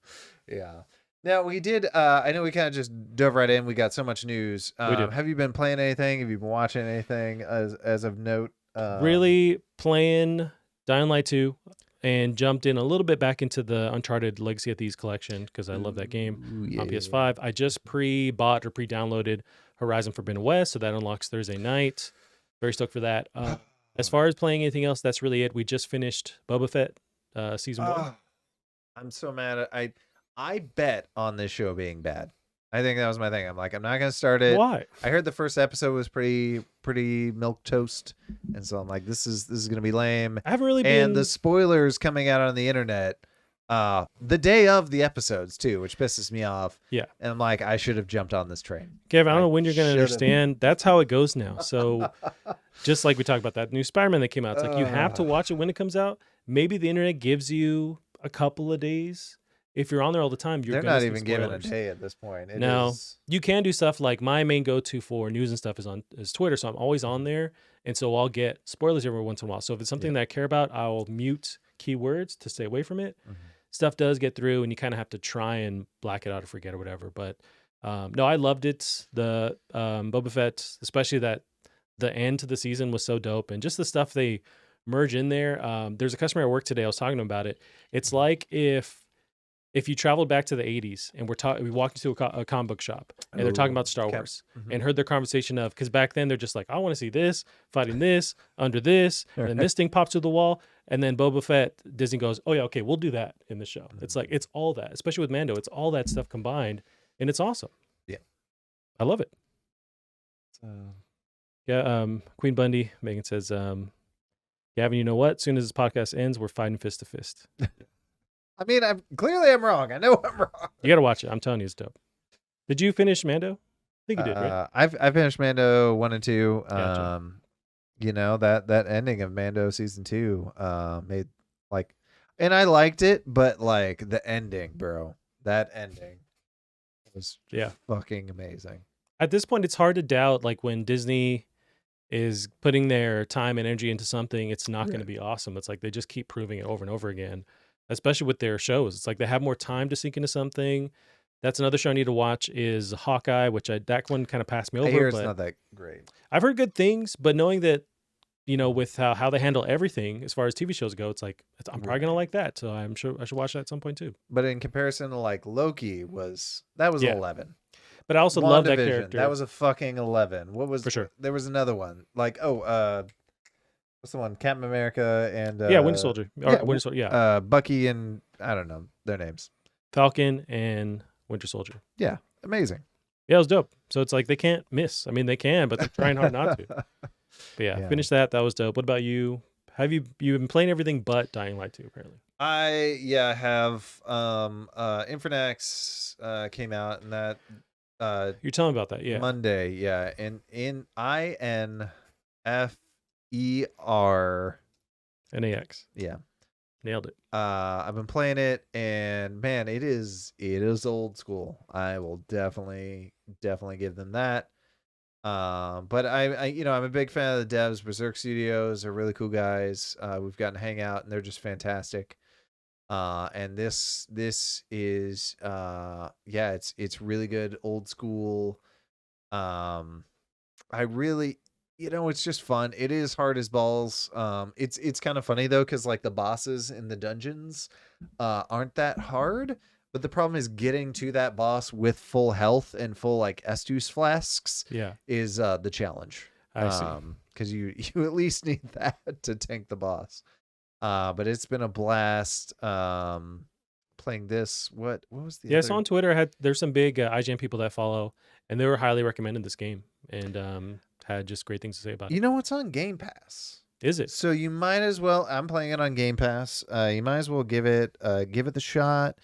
B: Yeah. Now we did. I know we kind of just dove right in. We got so much news.
A: We did.
B: Have you been playing anything? Have you been watching anything as of note?
A: Really playing Dying Light 2 and jumped in a little bit back into the Uncharted Legacy of Thieves collection because I love that game
B: Ooh,
A: on
B: yeah.
A: PS5. I just pre-bought or pre-downloaded Horizon Forbidden West, so that unlocks Thursday night. Very stoked for that. As far as playing anything else, that's really it. We just finished Boba Fett season 1.
B: I'm so mad. I bet on this show being bad. I think that was my thing. I'm like, I'm not gonna start it.
A: Why?
B: I heard the first episode was pretty milk toast, and so I'm like, this is gonna be lame.
A: I haven't really been.
B: And the spoilers coming out on the internet, the day of the episodes too, which pisses me off.
A: Yeah.
B: And I'm like, I should have jumped on this train.
A: Gavin, I don't
B: I
A: know when you're going to
B: should've.
A: understand. That's how it goes now. So just like we talked about that new Spider-Man that came out, it's like you have to watch it when it comes out. Maybe the internet gives you a couple of days. If you're on there all the time, you're
B: They're
A: gonna
B: not
A: see
B: even giving a
A: spoilers.
B: day at this point. It
A: No.
B: is-
A: You can do stuff like my main go-to for news and stuff is Twitter, so I'm always on there, and so I'll get spoilers every once in a while. So if it's something that I care about, I'll mute keywords to stay away from it.
B: Mhm.
A: Stuff does get through, and you kind of have to try and black it out or forget or whatever. But no, I loved it. The Boba Fett, especially that the end to the season was so dope, and just the stuff they merge in there. There's a customer at work today. I was talking to him about it. It's like if you traveled back to the 80s and we walked into a comic book shop and they're talking about Star
B: Okay.
A: Wars
B: Mhm.
A: and heard their conversation of, because back then they're just like, I want to see this, fighting this, under this, and then this thing pops through the wall. And then Boba Fett, Disney goes, oh yeah, okay, we'll do that in the show. It's like, it's all that, especially with Mando, it's all that stuff combined and it's awesome.
B: Yeah.
A: I love it. Yeah. Queen Bundy, Megan says, Gavin, you know what? As soon as this podcast ends, we're fighting fist to fist.
B: I mean, I'm wrong. I know I'm wrong.
A: You got to watch it. I'm telling you, it's dope. Did you finish Mando? I think you did, right?
B: I finished Mando 1 and 2.
A: Gotcha.
B: You know, that ending of Mando season 2 made like, and I liked it, but like the ending, bro, that ending was
A: Yeah.
B: fucking amazing.
A: At this point, it's hard to doubt, like when Disney is putting their time and energy into something, it's not going to
B: Right.
A: be awesome. It's like they just keep proving it over and over again, especially with their shows. It's like they have more time to sink into something. That's another show I need to watch is Hawkeye, which that one kind of passed me
B: I
A: over,
B: hear it's
A: but
B: not that great.
A: I've heard good things. But knowing that, with how they handle everything as far as TV shows go, it's like I'm probably gonna
B: Right.
A: like that. So I'm sure I should watch that at some point too.
B: But in comparison to like Loki that was
A: Yeah,
B: 11.
A: but I also love that
B: WandaVision,
A: character
B: that was a fucking 11. What was
A: for sure.
B: there was another one. Like what's the one? Captain America and
A: Yeah, Winter Soldier. Or
B: yeah,
A: Winter Soldier. Yeah,
B: Bucky and I don't know their names.
A: Falcon and Winter Soldier.
B: Yeah, amazing.
A: Yeah, it was dope. So it's like they can't miss. I mean, they can, but they're trying hard not to. But yeah,
B: Yeah.
A: finish that. That was dope. What about you? Have you've been playing everything but Dying Light 2, apparently?
B: I have Infernax came out and that
A: You're telling me about that, yeah.
B: Monday, yeah, and in INFER,
A: NAX.
B: yeah.
A: Nailed it.
B: I've been playing it, and man, it is old school. I will definitely give them that. But I'm a big fan of the devs. Berserk Studios are really cool guys. We've gotten to hang out, and they're just fantastic. And this is it's really good old school. I really, it's just fun. It is hard as balls. It's kind of funny though, because like the bosses in the dungeons aren't that hard, but the problem is getting to that boss with full health and full like Estus flasks
A: Yeah,
B: is the challenge.
A: I see.
B: Because you at least need that to tank the boss. But it's been a blast playing this. What was the
A: Yeah, I
B: other?
A: saw on Twitter, there's some big IGN people that I follow, and they were highly recommending this game and had just great things to say about it.
B: You know what's on Game Pass?
A: Is it?
B: So you might as well. I'm playing it on Game Pass. You might as well give it the shot.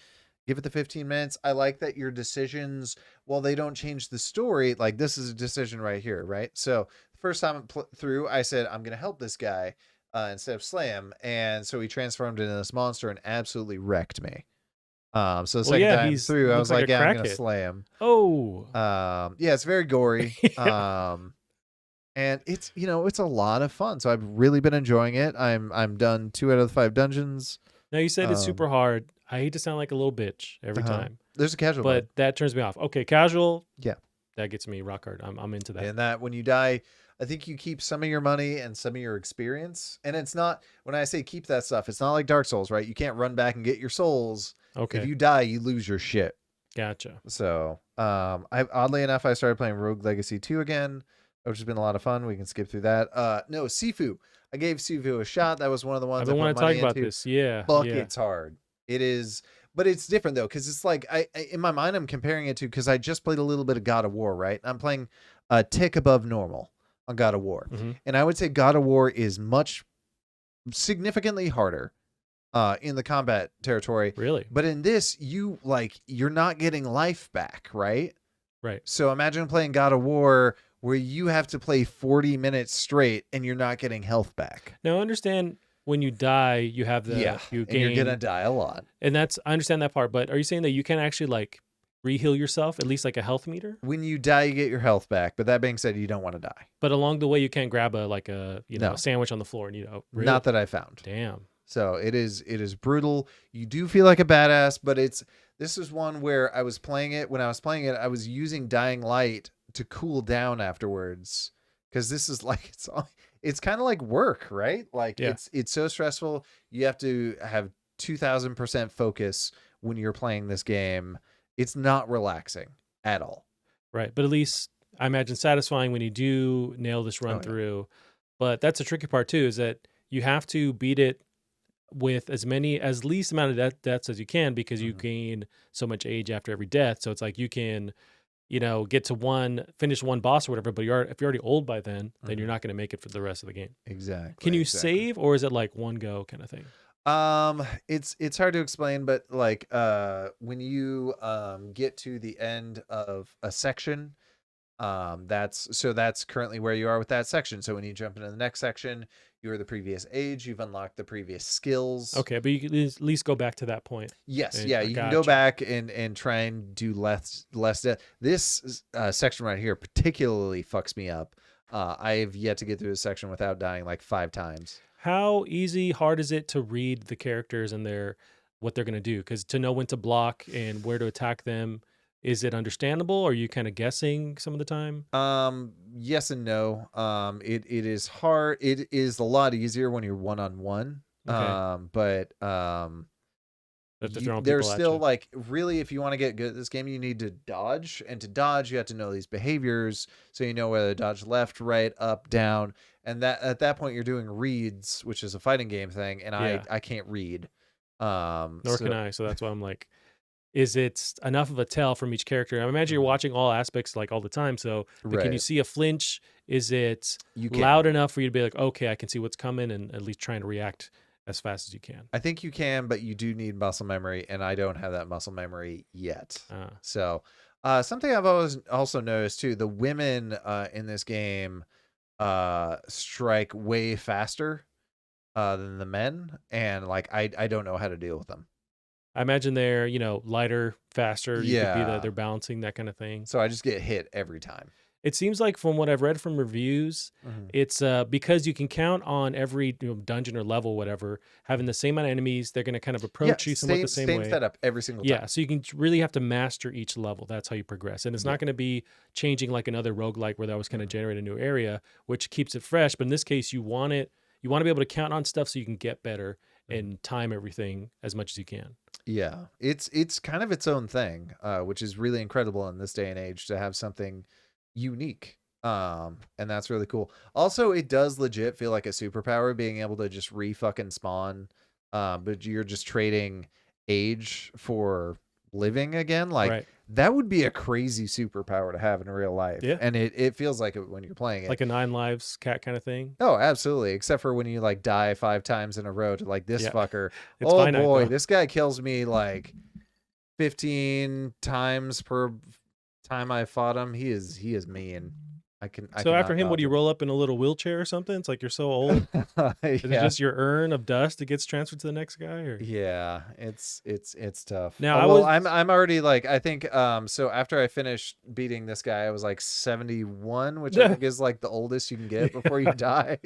B: Give it the 15 minutes. I like that your decisions, while they don't change the story, like this is a decision right here, right? So the first time through, I said I'm gonna help this guy instead of slay him, and so he transformed into this monster and absolutely wrecked me. So the second time through, I was
A: looks
B: like,
A: a
B: yeah, I'm gonna
A: crackhead.
B: slay him.
A: Oh,
B: Yeah, it's very gory.
A: Yeah.
B: And it's it's a lot of fun. So I've really been enjoying it. I'm done 2 out of the 5 dungeons.
A: Now you said it's super hard. I hate to sound like a little bitch every time,
B: There's a casual
A: but
B: mode.
A: that turns me off. Okay, casual.
B: Yeah.
A: That gets me rock hard. I'm into that.
B: And that when you die, I think you keep some of your money and some of your experience. And it's not, when I say keep that stuff, it's not like Dark Souls, right? You can't run back and get your souls.
A: Okay,
B: If you die, you lose your shit.
A: gotcha.
B: So, oddly enough, I started playing Rogue Legacy 2 again, which has been a lot of fun. We can skip through that. No, Sifu. I gave Sifu a shot. That was one of the ones
A: I've been wanting to talk about this. Yeah,
B: Fuck,
A: yeah.
B: it's hard. It is, but it's different though, because it's like I in my mind I'm comparing it to, because I just played a little bit of God of War, right? I'm playing a tick above normal on God of War, and I would say God of War is significantly harder in the combat territory.
A: Really?
B: But in this, you're not getting life back, right?
A: Right.
B: So imagine playing God of War where you have to play 40 minutes straight and you're not getting health back.
A: Now I understand when you die, you have you
B: and
A: gain,
B: you're gonna die a lot.
A: and I understand that part. But are you saying that you can actually like re-heal yourself, at least like a health meter?
B: When you die, you get your health back. But that being said, you don't want to die.
A: But along the way, you can't grab a
B: No.
A: a sandwich on the floor and really?
B: Not that I found.
A: Damn.
B: So it is brutal. You do feel like a badass, but this is one where I was playing it. When I was playing it, I was using Dying Light to cool down afterwards, because this is like it's kind of like work, right? Like
A: Yeah.
B: it's so stressful. You have to have 2000% focus when you're playing this game. It's not relaxing at all.
A: Right. But at least I imagine satisfying when you do nail this run
B: Oh, yeah.
A: through. But that's a tricky part too, is that you have to beat it with as least amount of deaths as you can, because you gain so much age after every death. So it's like you can, get to finish one boss or whatever, but if you're already old by then you're not going to make it for the rest of the game.
B: Exactly.
A: Can you save, or is it like one go kind of thing?
B: It's hard to explain, but like when you get to the end of a section, that's currently where you are with that section. So when you jump into the next section, you're the previous age, you've unlocked the previous skills.
A: Okay, but you can at least go back to that point.
B: Yes,
A: And-
B: yeah, you can go back and try and do less death. This section right here particularly fucks me up. I have yet to get through a section without dying like 5 times.
A: How easy, hard is it to read the characters and what they're going to do? Because to know when to block and where to attack them, is it understandable? Or are you kind of guessing some of the time?
B: Yes and no. It is hard. It is a lot easier when you're one-on-one.
A: Okay.
B: But
A: If they're throwing
B: there's
A: people at
B: still
A: you.
B: like, really, if you want to get good at this game, you need to dodge, and to dodge you have to know these behaviors, so you know whether to dodge left, right, up, down, and that at that point you're doing reads, which is a fighting game thing, and
A: Yeah.
B: I can't read.
A: Nor
B: So
A: can I. So that's why I'm like, is it enough of a tell from each character? I imagine you're watching all aspects like all the time. So but can you
B: Right.
A: see a flinch? Is it
B: You can.
A: loud enough for you to be like, okay, I can see what's coming, and at least trying to react as fast as you can?
B: I think you can, but you do need muscle memory, and I don't have that muscle memory yet.
A: Uh,
B: So, something I've always also noticed too, the women in this game strike way faster than the men, and like I don't know how to deal with them.
A: I imagine they're, lighter, faster. You could be
B: Yeah.
A: they're balancing that kind of thing.
B: So I just get hit every time.
A: It seems like from what I've read from reviews, it's because you can count on every dungeon or level, whatever, having the same amount of enemies. They're going to kind of approach you somewhat the same way.
B: setup every single time.
A: Yeah, so you can really have to master each level. That's how you progress. And it's not going to be changing like another roguelike where that was kind of generate a new area, which keeps it fresh. But in this case, you want to be able to count on stuff so you can get better and time everything as much as you can.
B: Yeah, it's kind of its own thing, which is really incredible in this day and age to have something unique. And that's really cool. Also, it does legit feel like a superpower being able to just fucking spawn, but you're just trading age for living again. Like
A: Right.
B: that would be a crazy superpower to have in real life.
A: Yeah.
B: And it feels like it when you're playing it.
A: Like a 9 lives cat kind of thing.
B: Oh, absolutely. Except for when you like die 5 times in a row to like this
A: Yeah.
B: fucker.
A: It's
B: Oh
A: finite,
B: boy,
A: though.
B: this guy kills me like 15 times per time I fought him. He is mean. I
A: So after
B: cannot
A: him, would
B: dodge
A: you roll up in a little wheelchair or something? It's like you're so old.
B: him.
A: Is it
B: Yeah.
A: just your urn of dust that gets transferred to the next guy? Or
B: Yeah, it's tough.
A: Now,
B: Oh,
A: I
B: well,
A: was-
B: I'm already like, I think so after I finished beating this guy, I was like 71, which I think is like the oldest you can get before you die.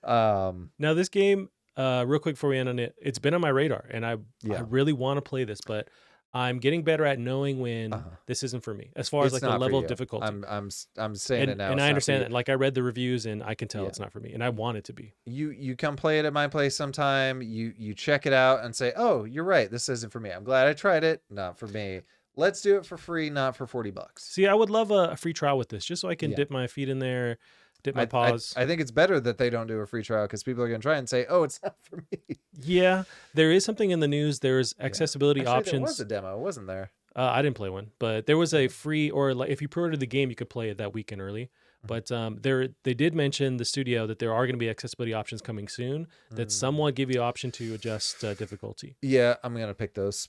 A: Now this game, real quick before we end on it, it's been on my radar, and I
B: Yeah.
A: really want to play this, but I'm getting better at knowing when this isn't for me, as far as
B: It's
A: like the
B: not for
A: level of
B: you.
A: difficulty.
B: I'm saying it now.
A: And
B: it's
A: I
B: not for
A: understand
B: you.
A: that. Like I read the reviews, and I can tell
B: Yeah.
A: it's not for me, and I want it to be.
B: You come play it at my place sometime. You check it out and say, "Oh, you're right. This isn't for me. I'm glad I tried it. Not for me. Let's do it for free, not for $40."
A: See, I would love a free trial with this, just so I can
B: Yeah.
A: dip my feet in there, dip my
B: I
A: paws.
B: think it's better that they don't do a free trial because people are going to try and say, "Oh, it's not for me."
A: Yeah, there is something in the news. There's accessibility
B: Actually,
A: options.
B: There was a demo, wasn't there?
A: I didn't play one, but there was a free, or like if you pre-ordered the game, you could play it that weekend early. But they did mention the studio that there are going to be accessibility options coming soon that somewhat give you the option to adjust difficulty.
B: Yeah, I'm going to pick those.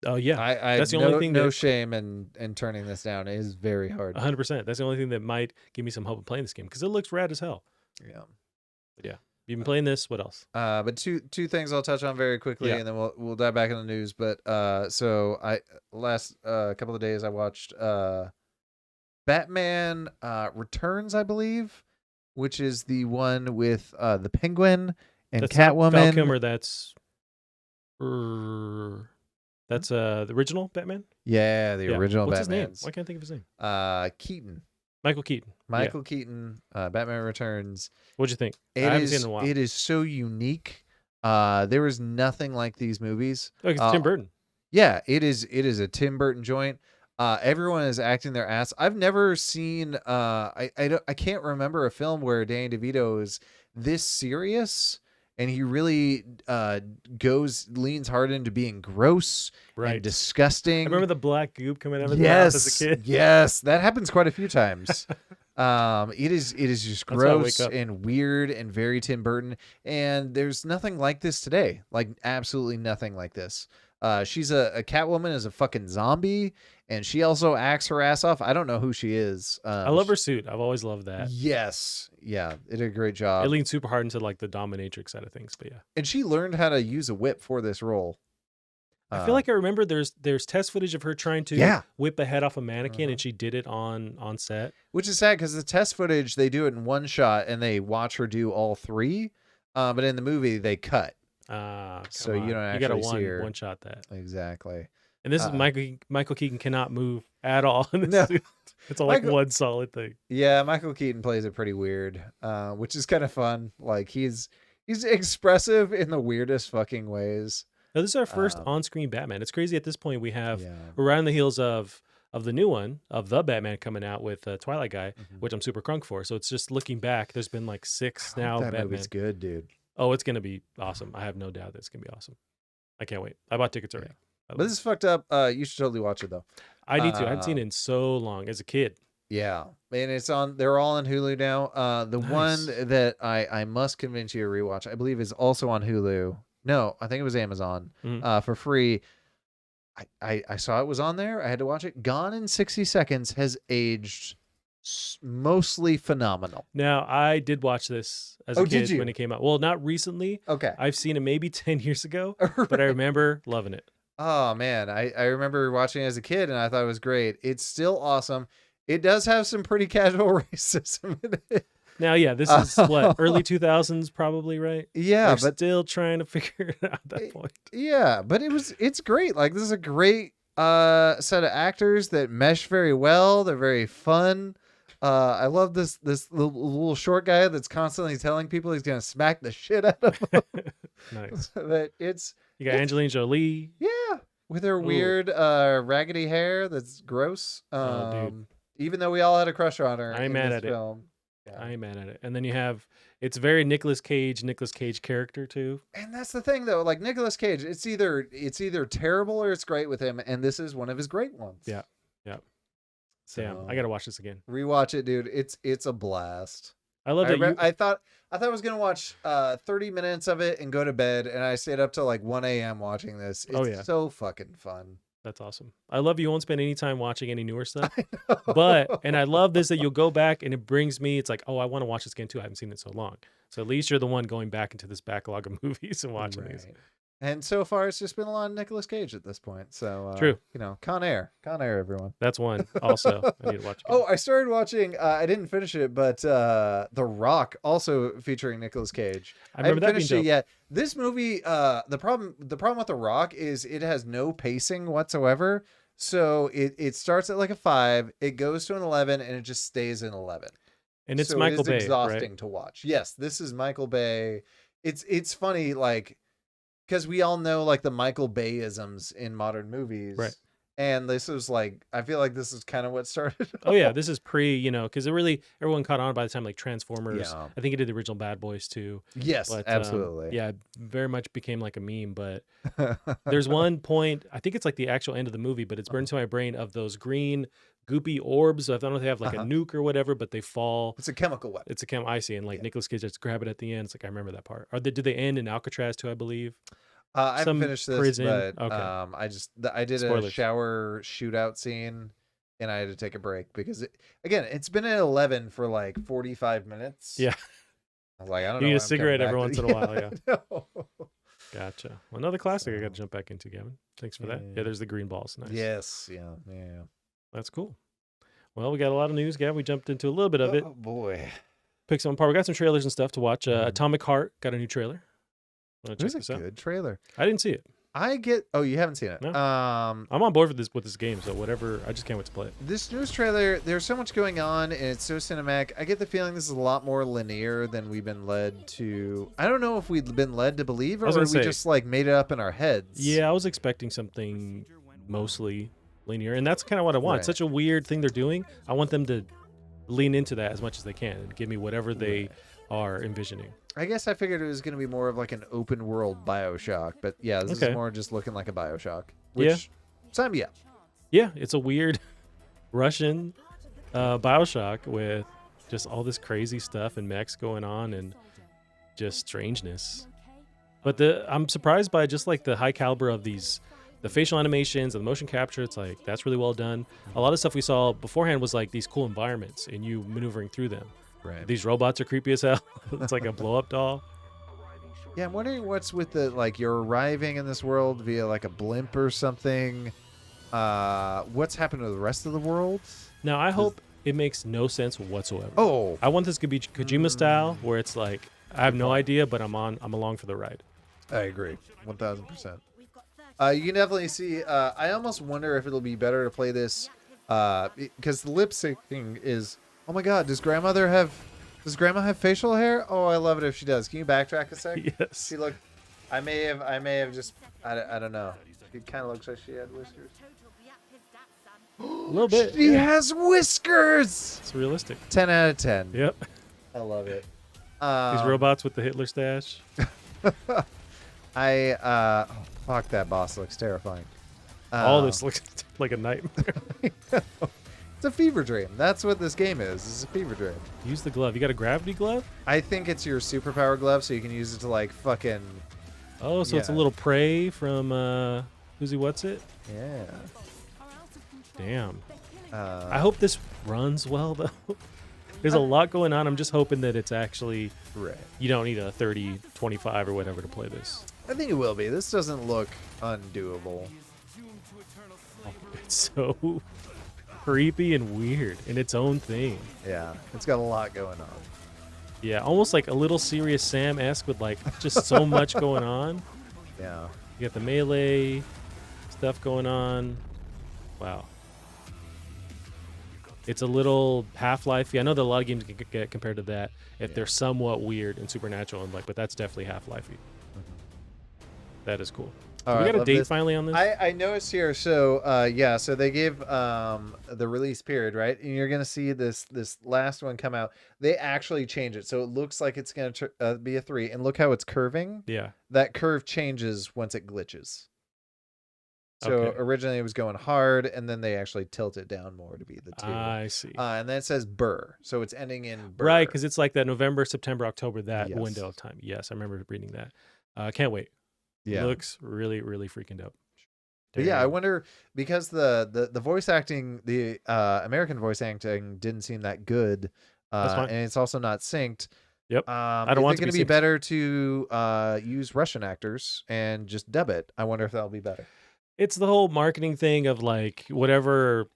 A: Oh yeah,
B: I
A: that's the
B: no,
A: only thing.
B: No shame in turning this down. It is very hard.
A: 100%. That's the only thing that might give me some hope of playing this game because it looks rad as hell.
B: Yeah.
A: But yeah, you've been playing this. What else?
B: But two things I'll touch on very quickly,
A: Yeah.
B: and then we'll dive back in the news. But so I last couple of days I watched Batman Returns, I believe, which is the one with the Penguin and
A: That's not Val
B: Catwoman.
A: Kilmer. That's the original Batman.
B: Yeah, the
A: Yeah.
B: original
A: What's his name?
B: Batman's.
A: Why can't I think of his name?
B: Keaton.
A: Michael Keaton.
B: Michael Keaton, Batman Returns.
A: What'd you think? I
B: It
A: haven't seen it
B: is
A: in a while.
B: it is so unique. There is nothing like these movies.
A: Oh, it's Tim Burton.
B: Yeah, it is a Tim Burton joint. Everyone is acting their ass. I've never seen I can't remember a film where Danny DeVito is this serious, and he really leans hard into being gross and disgusting.
A: I remember the black goop coming out of the mouth as a kid.
B: Yes, that happens quite a few times. It is just
A: That's how I wake
B: gross
A: up.
B: and weird and very Tim Burton, and there's nothing like this today. Like absolutely nothing like this. She's a Catwoman is a fucking zombie, and she also acts her ass off. I don't know who she is.
A: I love her suit. I've always loved that.
B: Yes, yeah, it did a great job.
A: It leans super hard into like the dominatrix side of things, but yeah.
B: And she learned how to use a whip for this role.
A: I feel like I remember there's test footage of her trying to
B: Yeah.
A: whip a head off a mannequin, and she did it on set.
B: Which is sad because the test footage, they do it in one shot and they watch her do all three. But in the movie, they cut. So you don't
A: you gotta
B: actually see her.
A: one shot that.
B: Exactly.
A: And this is Michael Keaton cannot move at all in this suit. It's all like one solid thing.
B: Yeah, Michael Keaton plays it pretty weird, which is kind of fun. Like he's expressive in the weirdest fucking ways.
A: Now, this is our first on-screen Batman. It's crazy at this point. We're right on the heels of the new one, of the Batman coming out with Twilight Guy, which I'm super crunk for. So it's just looking back. There's been like 6 now.
B: That
A: Batman.
B: movie's good, dude.
A: Oh, it's gonna be awesome. I have no doubt that it's gonna be awesome. I can't wait. I bought tickets already.
B: But this is fucked up. You should totally watch it though.
A: I need to. I haven't seen it in so long as a kid.
B: Yeah, and it's on. They're all on Hulu now. The one that I must convince you to rewatch, I believe, is also on Hulu. No, I think it was Amazon for free. I saw it was on there. I had to watch it. Gone in 60 Seconds has aged mostly phenomenal.
A: Now, I did watch this as a kid when it came out. Well, not recently.
B: Okay.
A: I've seen it maybe 10 years ago, but I remember loving it.
B: Oh, man. I remember watching it as a kid, and I thought it was great. It's still awesome. It does have some pretty casual racism in it.
A: Now, yeah, this is what, early 2000s probably, right?
B: Yeah,
A: They're still trying to figure it out at that point.
B: Yeah, but it's great. Like, this is a great set of actors that mesh very well. They're very fun. I love this little short guy that's constantly telling people he's gonna smack the shit out of them.
A: Nice.
B: But
A: you got Angelina Jolie.
B: Yeah, with her weird raggedy hair that's gross.
A: Dude.
B: Even though we all had a crush on her.
A: I ain't mad at it. Yeah. I ain't mad at it. And then you have, it's very Nicolas Cage character too.
B: And that's the thing though, like Nicolas Cage, it's either terrible or it's great with him, and this is one of his great ones.
A: Yeah. So, damn, I gotta watch this again.
B: Rewatch it, dude. It's a blast.
A: I love that.
B: I thought I was gonna watch 30 minutes of it and go to bed, and I stayed up till like 1 a.m. watching this. It's so fucking fun.
A: That's awesome. I love you won't spend any time watching any newer stuff. And I love this that you'll go back and it brings me, it's like, oh, I want to watch this again too. I haven't seen it so long. So at least you're the one going back into this backlog of movies and watching these.
B: And so far, it's just been a lot of Nicolas Cage at this point. So
A: true.
B: You know, Con Air, everyone.
A: That's one. Also, I need to watch.
B: Oh, I started watching. I didn't finish it, but The Rock, also featuring Nicolas Cage. I haven't finished it yet. This movie, the problem with The Rock is it has no pacing whatsoever. So it starts at like a 5, it goes to an 11, and it just stays in 11.
A: And it's Michael Bay. It's
B: exhausting to watch. Yes, this is Michael Bay. It's funny, like, because we all know like the Michael Bay-isms in modern movies.
A: Right.
B: And this is like, I feel like this is kind of what started.
A: Oh yeah, this is because everyone caught on by the time like Transformers. Yeah. I think it did the original Bad Boys too.
B: Yes, but, absolutely.
A: Yeah, very much became like a meme. But there's one point, I think it's like the actual end of the movie, but it's burned into my brain of those green goopy orbs. I don't know if they have like a nuke or whatever, but they fall.
B: It's a chemical weapon.
A: It's a I see, and like Nicolas Cage just grab it at the end. It's like I remember that part. Do they end in Alcatraz too? I believe.
B: I haven't finished this,
A: prison.
B: but
A: Okay.
B: I did a shower shootout scene, and I had to take a break because it's been at 11 for like 45 minutes.
A: Yeah,
B: I was like, I don't
A: know.
B: You
A: need a cigarette every once in a while. Yeah.
B: No.
A: Gotcha. Well, another classic I got to jump back into, Gavin. Thanks for that. Yeah, there's the green balls. Nice.
B: Yes. Yeah.
A: That's cool. Well, we got a lot of news, Gavin. We jumped into a little bit of it.
B: Oh boy.
A: Pick some apart. We got some trailers and stuff to watch. Atomic Heart got a new trailer.
B: It was a good trailer.
A: I didn't see it.
B: Oh, you haven't seen it?
A: No. I'm on board with this game, so whatever. I just can't wait to play it.
B: This news trailer, there's so much going on, and it's so cinematic. I get the feeling this is a lot more linear than we've been led to. I don't know if we've been led to believe, or we just like made it up in our heads.
A: Yeah, I was expecting something mostly linear, and that's kind of what I want. It's such a weird thing they're doing. I want them to lean into that as much as they can and give me whatever they are envisioning.
B: I guess I figured it was going to be more of like an open world Bioshock, but yeah, this is more just looking like a Bioshock. Which, sign me up.
A: Yeah, it's a weird Russian Bioshock with just all this crazy stuff and mechs going on and just strangeness. But I'm surprised by just like the high caliber of the facial animations and the motion capture. It's like, that's really well done. A lot of stuff we saw beforehand was like these cool environments and you maneuvering through them.
B: Right.
A: These robots are creepy as hell. It's like a blow-up doll.
B: Yeah, I'm wondering what's with the like you're arriving in this world via like a blimp or something. What's happened to the rest of the world?
A: Now I hope it makes no sense whatsoever.
B: Oh,
A: I want this to be Kojima style, where it's like I have no idea, but I'm along for the ride.
B: I agree, 1000%. You can definitely see. I almost wonder if it'll be better to play this, because the lip syncing is. Oh my God, does Grandma have facial hair? Oh, I love it if she does. Can you backtrack a sec?
A: Yes.
B: She looked. I may have just. I don't know. It kind of looks like she had whiskers.
A: A little bit.
B: She
A: Yeah.
B: has whiskers.
A: It's realistic.
B: 10 out of 10.
A: Yep.
B: I love it.
A: These robots with the Hitler stash.
B: Oh, fuck, that boss looks terrifying.
A: All this looks like a nightmare.
B: It's a fever dream. That's what this game is. It's a fever dream.
A: Use the glove. You got a gravity glove?
B: I think it's your superpower glove, so you can use it to like fucking.
A: Oh, so it's a little prey from Who's What's It?
B: Yeah.
A: Damn. I hope this runs well though. There's a lot going on. I'm just hoping that it's actually
B: Right.
A: you don't need a 3025 or whatever to play this.
B: I think it will be. This doesn't look undoable.
A: It's so creepy and weird in its own thing.
B: Yeah, it's got a lot going on.
A: Yeah, almost like a little Serious Sam-esque with like just so much going on.
B: Yeah.
A: You got the melee stuff going on. Wow. It's a little Half-Life-y. I know that a lot of games get compared to that if they're somewhat weird and supernatural, and like, but that's definitely Half-Life-y. That is cool.
B: All
A: So we
B: right,
A: got a
B: love
A: date
B: this.
A: finally on this?
B: I noticed here. So so they gave the release period, right? And you're gonna see this last one come out. They actually change it, so it looks like it's gonna be a 3. And look how it's curving.
A: Yeah.
B: That curve changes once it glitches. So
A: Okay.
B: originally it was going hard, and then they actually tilt it down more to be the 2.
A: I see.
B: And then it says burr, so it's ending in burr.
A: Right, because it's like that November, September, October, that
B: Yes.
A: window of time. Yes, I remember reading that. Can't wait.
B: Yeah.
A: Looks really, really freaking dope.
B: But yeah, I
A: Damn.
B: wonder because the voice acting, the American voice acting didn't seem that good,
A: That's fine.
B: and it's also not synced.
A: Yep.
B: I
A: don't want it
B: going
A: to
B: to
A: be
B: be
A: synced.
B: better to use Russian actors and just dub it. I wonder if that'll be better.
A: It's the whole marketing thing of like whatever.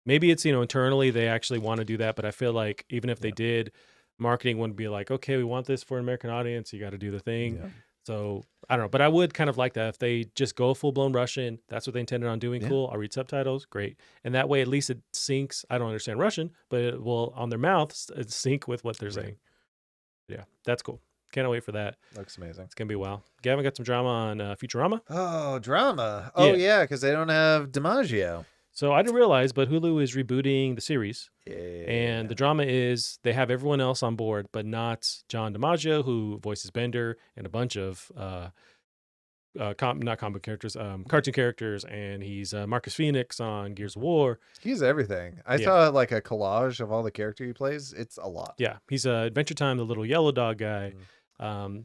A: Maybe it's, internally they actually want to do that, but I feel like even if they did, marketing wouldn't be like, okay, we want this for an American audience. You got to do the thing.
B: Yeah.
A: So I don't know, but I would kind of like that if they just go full blown Russian. That's what they intended on doing.
B: Yeah.
A: Cool. I'll read subtitles. Great. And that way, at least it syncs. I don't understand Russian, but it will on their mouths sync with what they're saying. Yeah, that's cool. Can't wait for that.
B: Looks amazing.
A: It's gonna be wow. Gavin got some drama on Futurama.
B: Oh, drama. Oh yeah, because they don't have DiMaggio.
A: So I didn't realize, but Hulu is rebooting the series.
B: Yeah.
A: And the drama is they have everyone else on board, but not John DiMaggio, who voices Bender and a bunch of not comic characters, cartoon characters, and he's Marcus Phoenix on Gears of War.
B: He's everything. I
A: Yeah.
B: saw like a collage of all the character he plays. It's a lot.
A: Yeah, he's Adventure Time, the little yellow dog guy.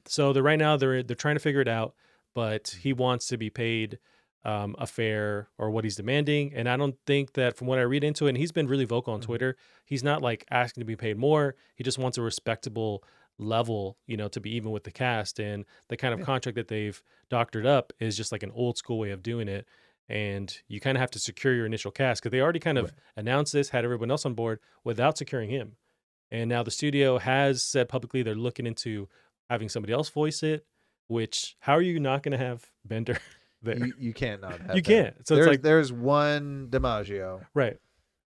A: So they're right now they're trying to figure it out, but he wants to be paid a fair or what he's demanding. And I don't think that from what I read into it, and he's been really vocal on Twitter, he's not like asking to be paid more. He just wants a respectable level, to be even with the cast. And the kind of contract that they've doctored up is just like an old school way of doing it. And you kind of have to secure your initial cast because they already kind of announced this, had everyone else on board without securing him. And now the studio has said publicly they're looking into having somebody else voice it, which how are you not going to have Bender there?
B: You can't not have
A: You
B: that.
A: can't. So it's like,
B: there's one DiMaggio.
A: right.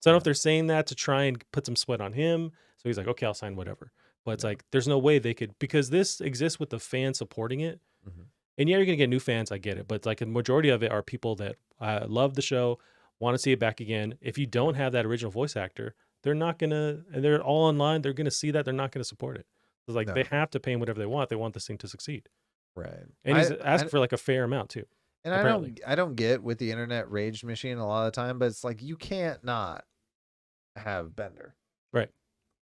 A: So I don't know if they're saying that to try and put some sweat on him. So he's like, okay, I'll sign whatever. But it's like, there's no way they could, because this exists with the fans supporting it. And yeah, you're going to get new fans. I get it. But it's like a majority of it are people that love the show, want to see it back again. If you don't have that original voice actor, they're not going to, and they're all online. They're going to see that. They're not going to support it. It's like, they have to pay him whatever they want. They want this thing to succeed.
B: Right.
A: And he's asking for like a fair amount too.
B: And
A: apparently.
B: I don't get with the internet rage machine a lot of the time, but it's like you can't not have Bender.
A: Right.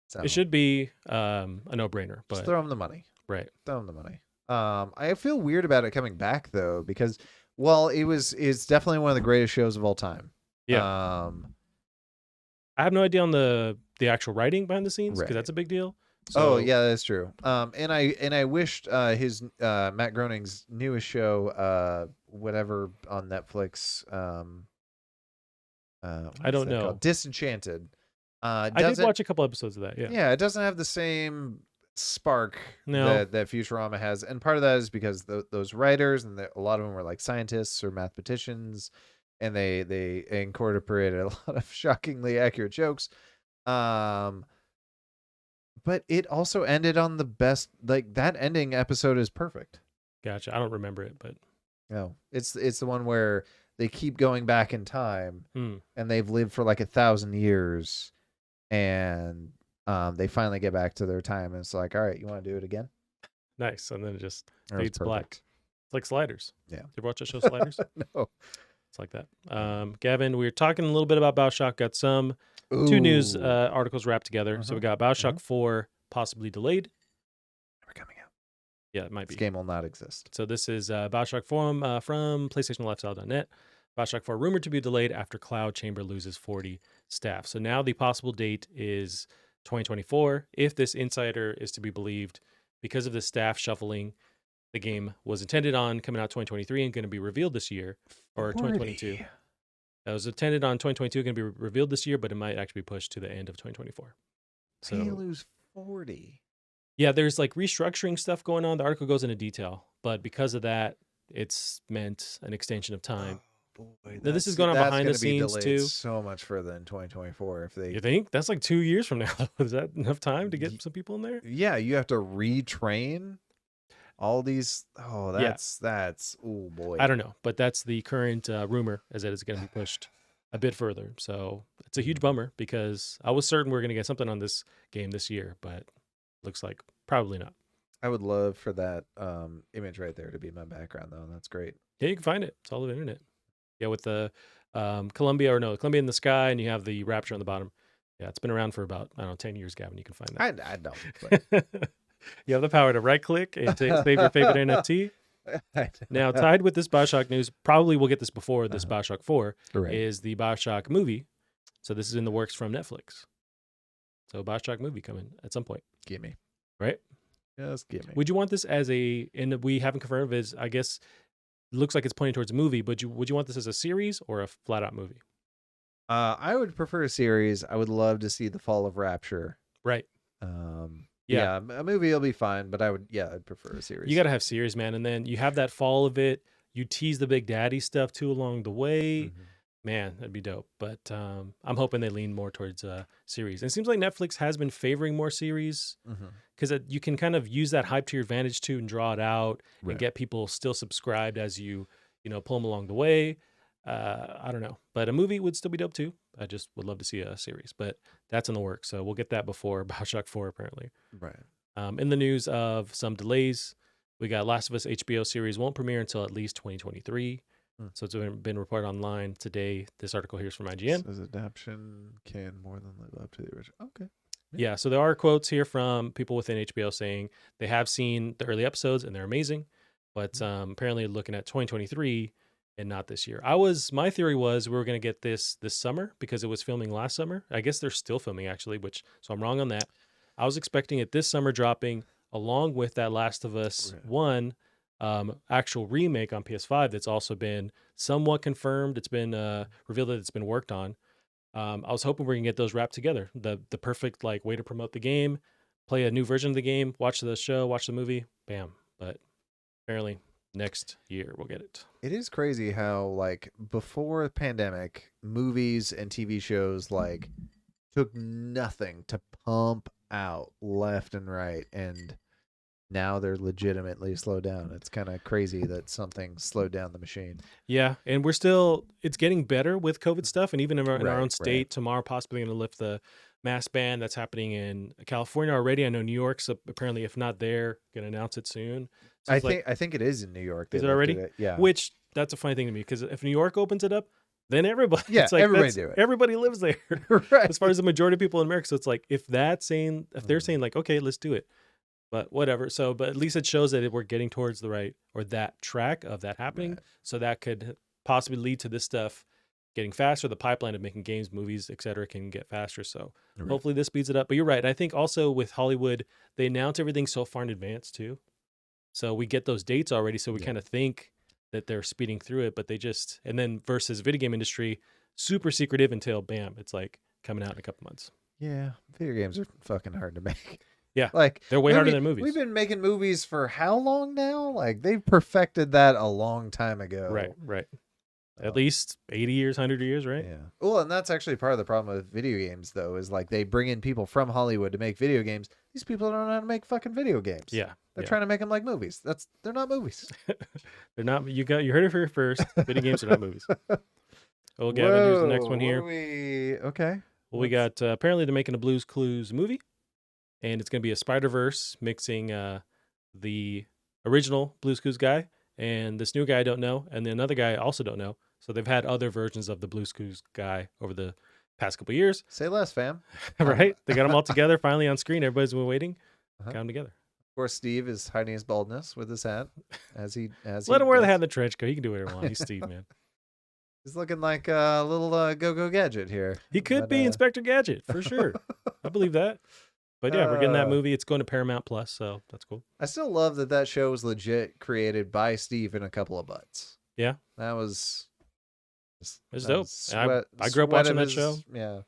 B: So
A: It should be a no-brainer. But
B: just throw him the money.
A: right.
B: Throw him the money. I feel weird about it coming back though, because it's definitely one of the greatest shows of all time.
A: Yeah. I have no idea on the actual writing behind the scenes because
B: Right.
A: that's a big deal. So,
B: Oh yeah, that's true. And I wished his Matt Groening's newest show, whatever on Netflix,
A: I
B: what is
A: don't
B: that
A: know.
B: called? Disenchanted.
A: I did
B: Doesn't
A: watch a couple episodes of that. Yeah.
B: Yeah, it doesn't have the same spark
A: No.
B: that Futurama has, and part of that is because those writers and a lot of them were like scientists or mathematicians, and they incorporated a lot of shockingly accurate jokes. Um, but it also ended on the best. Like that ending episode is perfect.
A: Gotcha. I don't remember it, but
B: No, it's the one where they keep going back in time,
A: hmm,
B: and they've lived for like 1,000 years, and they finally get back to their time, and it's like, all right, you want to do it again?
A: nice. And then it just
B: It was
A: fades black.
B: perfect.
A: It's like Sliders.
B: Yeah.
A: You ever watch the show Sliders?
B: No.
A: It's like that. Gavin, we were talking a little bit about Bioshock. Got some two news
B: Ooh.
A: articles wrapped together. So we got Bioshock 4 possibly delayed.
B: Never coming out.
A: Yeah, it might
B: This
A: be.
B: game will not exist.
A: So this is Bioshock 4 from PlayStationLifestyle.net. Bioshock 4 rumored to be delayed after Cloud Chamber loses 40 staff. So now the possible date is 2024. If this insider is to be believed, because of the staff shuffling, the game was intended on coming out 2023 and going to be revealed this year, or 2022.
B: 40.
A: It was intended on 2022, going to be revealed this year, but it might actually be pushed to the end of 2024.
B: So you
A: So
B: lose 40.
A: yeah, there's like restructuring stuff going on. The article goes into detail, but because of that, it's meant an extension of time.
B: Boy,
A: Now, this is going on behind the scenes too.
B: So much further than 2024 if they.
A: You think that's like 2 years from now? Is that enough time to
B: Ye-
A: get some people in there?
B: Yeah, you have to retrain all these. Oh,
A: Yeah.
B: that's. Oh boy.
A: I don't know, but that's the current rumor, is that it's going to be pushed a bit further. So it's a huge bummer because I was certain we were going to get something on this game this year, but looks like probably not.
B: I would love for that image right there to be my background though. That's great.
A: Yeah, you can find it. It's all over the internet. Yeah, with the Columbia in the sky, and you have the Rapture on the bottom. Yeah, it's been around for about, I don't know, 10 years, Gavin. You can find that.
B: I don't. But
A: You have the power to right click and save your favorite NFT. Now, tied with this Bioshock news, probably we'll get this before this Bioshock 4,
B: right.
A: is the Bioshock movie. So this is in the works from Netflix. So Bioshock movie coming at some point,
B: Gimme.
A: right?
B: Just gimme.
A: Would you want this as and we haven't confirmed is, I guess, looks like it's pointing towards a movie, but would you want this as a series or a flat out movie?
B: I would prefer a series. I would love to see the Fall of Rapture.
A: Right.
B: Yeah, a movie will be fine, but I'd prefer a series.
A: You got to have series, man. And then you have that fall of it. You tease the Big Daddy stuff too along the way.
B: Mhm.
A: Man, that'd be dope. But I'm hoping they lean more towards series. And it seems like Netflix has been favoring more series because you can kind of use that hype to your advantage too and draw it out
B: Right.
A: and get people still subscribed as you pull them along the way. I don't know, but a movie would still be dope too. I just would love to see a series, but that's in the works. So we'll get that before Bioshock 4 apparently.
B: Right.
A: In the news of some delays, we got Last of Us HBO series won't premiere until at least 2023. So it's been reported online today. This article here is from IGN.
B: Says adaptation can more than live up to the original. Okay.
A: Yeah, so there are quotes here from people within HBO saying they have seen the early episodes and they're amazing, but apparently looking at 2023 and not this year. My theory was we were going to get this summer because it was filming last summer. I guess they're still filming actually, so I'm wrong on that. I was expecting it this summer dropping along with that Last of Us 1 actual remake on PS5 that's also been somewhat confirmed. It's been revealed that it's been worked on. I was hoping we can get those wrapped together. The perfect like way to promote the game, play a new version of the game, watch the show, watch the movie, bam. But apparently next year we'll get it.
B: It is crazy how like before the pandemic, movies and TV shows like took nothing to pump out left and right, and now they're legitimately slowed down. It's kind of crazy that something slowed down the machine.
A: Yeah, and it's getting better with COVID stuff, and even in our own state,
B: Right.
A: tomorrow possibly going to lift the mask ban. That's happening in California already. I know New York's apparently, if not there, going to announce it soon. So
B: I think it is in New York.
A: Is
B: They
A: it already?
B: lifted it. Yeah.
A: Which that's a funny thing to me because if New York opens it up, then everybody,
B: Yeah,
A: it's like
B: everybody do it.
A: Everybody lives there.
B: Right.
A: As far as the majority of people in America, so it's like if they're saying like, okay, let's do it, but whatever. So, but at least it shows that we're getting towards the right or that track of that happening.
B: Right.
A: So that could possibly lead to this stuff getting faster. The pipeline of making games, movies, etc., can get faster. So
B: Right.
A: hopefully this speeds it up. But you're right. I think also with Hollywood, they announce everything so far in advance too. So we get those dates already. So we
B: Yeah.
A: kind of think that they're speeding through it, but they just, and then versus video game industry, super secretive until bam, it's like coming out in a couple months.
B: Yeah, video games are fucking hard to make.
A: Yeah,
B: like
A: they're way harder than movies.
B: We've been making movies for how long now? Like they've perfected that a long time ago.
A: Right. At
B: Um,
A: least 80 years, 100 years, right?
B: Yeah. Well, and that's actually part of the problem with video games, though, is like they bring in people from Hollywood to make video games. These people don't know how to make fucking video games.
A: Yeah.
B: They're trying to make them like movies. They're not movies.
A: They're not, you heard it here first. Video games are not movies. Oh, Gavin, here's the next one here.
B: Okay.
A: Well, we got, apparently they're making a Blue's Clues movie, and it's going to be a Spider-Verse mixing the original Blue's Clues guy and this new guy I don't know, and then another guy I also don't know. So they've had other versions of the Blue's Clues guy over the past couple of years.
B: Say less, fam.
A: Right? They got them all together finally on screen. Everybody's been waiting.
B: Uh-huh.
A: Got them together.
B: Of course, Steve is hiding his baldness with his hat as he
A: Let him wear the
B: does.
A: hat in the trench coat. He can do whatever he wants. He's Steve, man.
B: He's looking like a little go-go gadget here.
A: He could
B: But,
A: be Inspector Gadget for sure. I believe that. But yeah, we're getting that movie. It's going to Paramount Plus, so that's cool.
B: I still love that show was legit created by Steve and a couple of butts.
A: Yeah.
B: That was...
A: It's
B: that
A: dope.
B: was
A: And I grew up
B: sweat
A: watching
B: of
A: that
B: his-
A: show.
B: Yeah.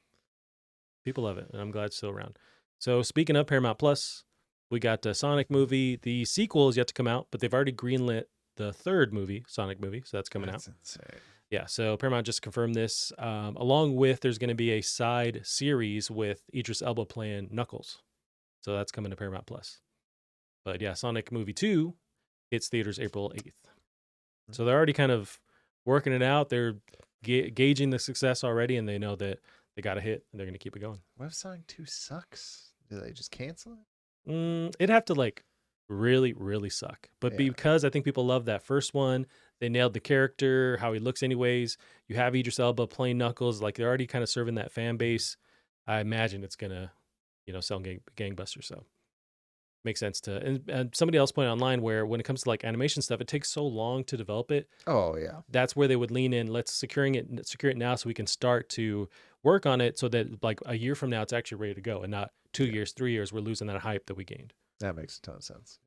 A: People love it, and I'm glad it's still around. So speaking of Paramount Plus, we got the Sonic movie. The sequel is yet to come out, but they've already greenlit the third movie, Sonic movie, so that's coming out.
B: That's insane.
A: Yeah, so Paramount just confirmed this. Along with, there's going to be a side series with Idris Elba playing Knuckles. So that's coming to Paramount Plus. But yeah, Sonic movie 2 hits theaters April 8th. So they're already kind of working it out. They're gauging the success already, and they know that they got a hit, and they're going to keep it going.
B: What if Sonic 2 sucks? Do they just cancel it?
A: It'd have to like really, really suck. But
B: Yeah.
A: because I think people love that first one, they nailed the character, how he looks anyways. You have Idris Elba playing Knuckles. Like they're already kind of serving that fan base. I imagine it's going to, sell gangbusters. So makes sense to, and somebody else pointed online where when it comes to like animation stuff, it takes so long to develop it.
B: Oh, yeah.
A: That's where they would lean in. Let's secure it now so we can start to work on it so that like a year from now, it's actually ready to go and not 2 years, 3 years, we're losing that hype that we gained.
B: That makes a ton of sense.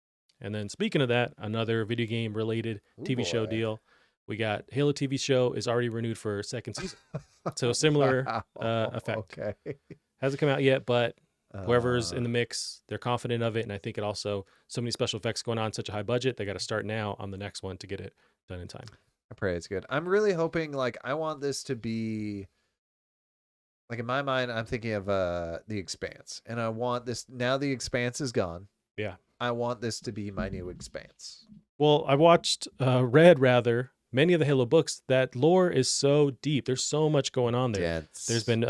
A: And then speaking of that, another video game related TV show
B: boy.
A: deal. We got Halo TV show is already renewed for a second season. So similar effect.
B: Okay.
A: Hasn't come out yet, but whoever's in the mix, they're confident of it. And I think it also, so many special effects going on, such a high budget, they got to start now on the next one to get it done in time.
B: I pray it's good. I'm really hoping, like, I want this to be, like, in my mind, I'm thinking of The Expanse. And I want this, now The Expanse is gone.
A: Yeah.
B: I want this to be my new Expanse.
A: Well, I read many of the Halo books. That lore is so deep. There's so much going on there.
B: Dense.
A: There's been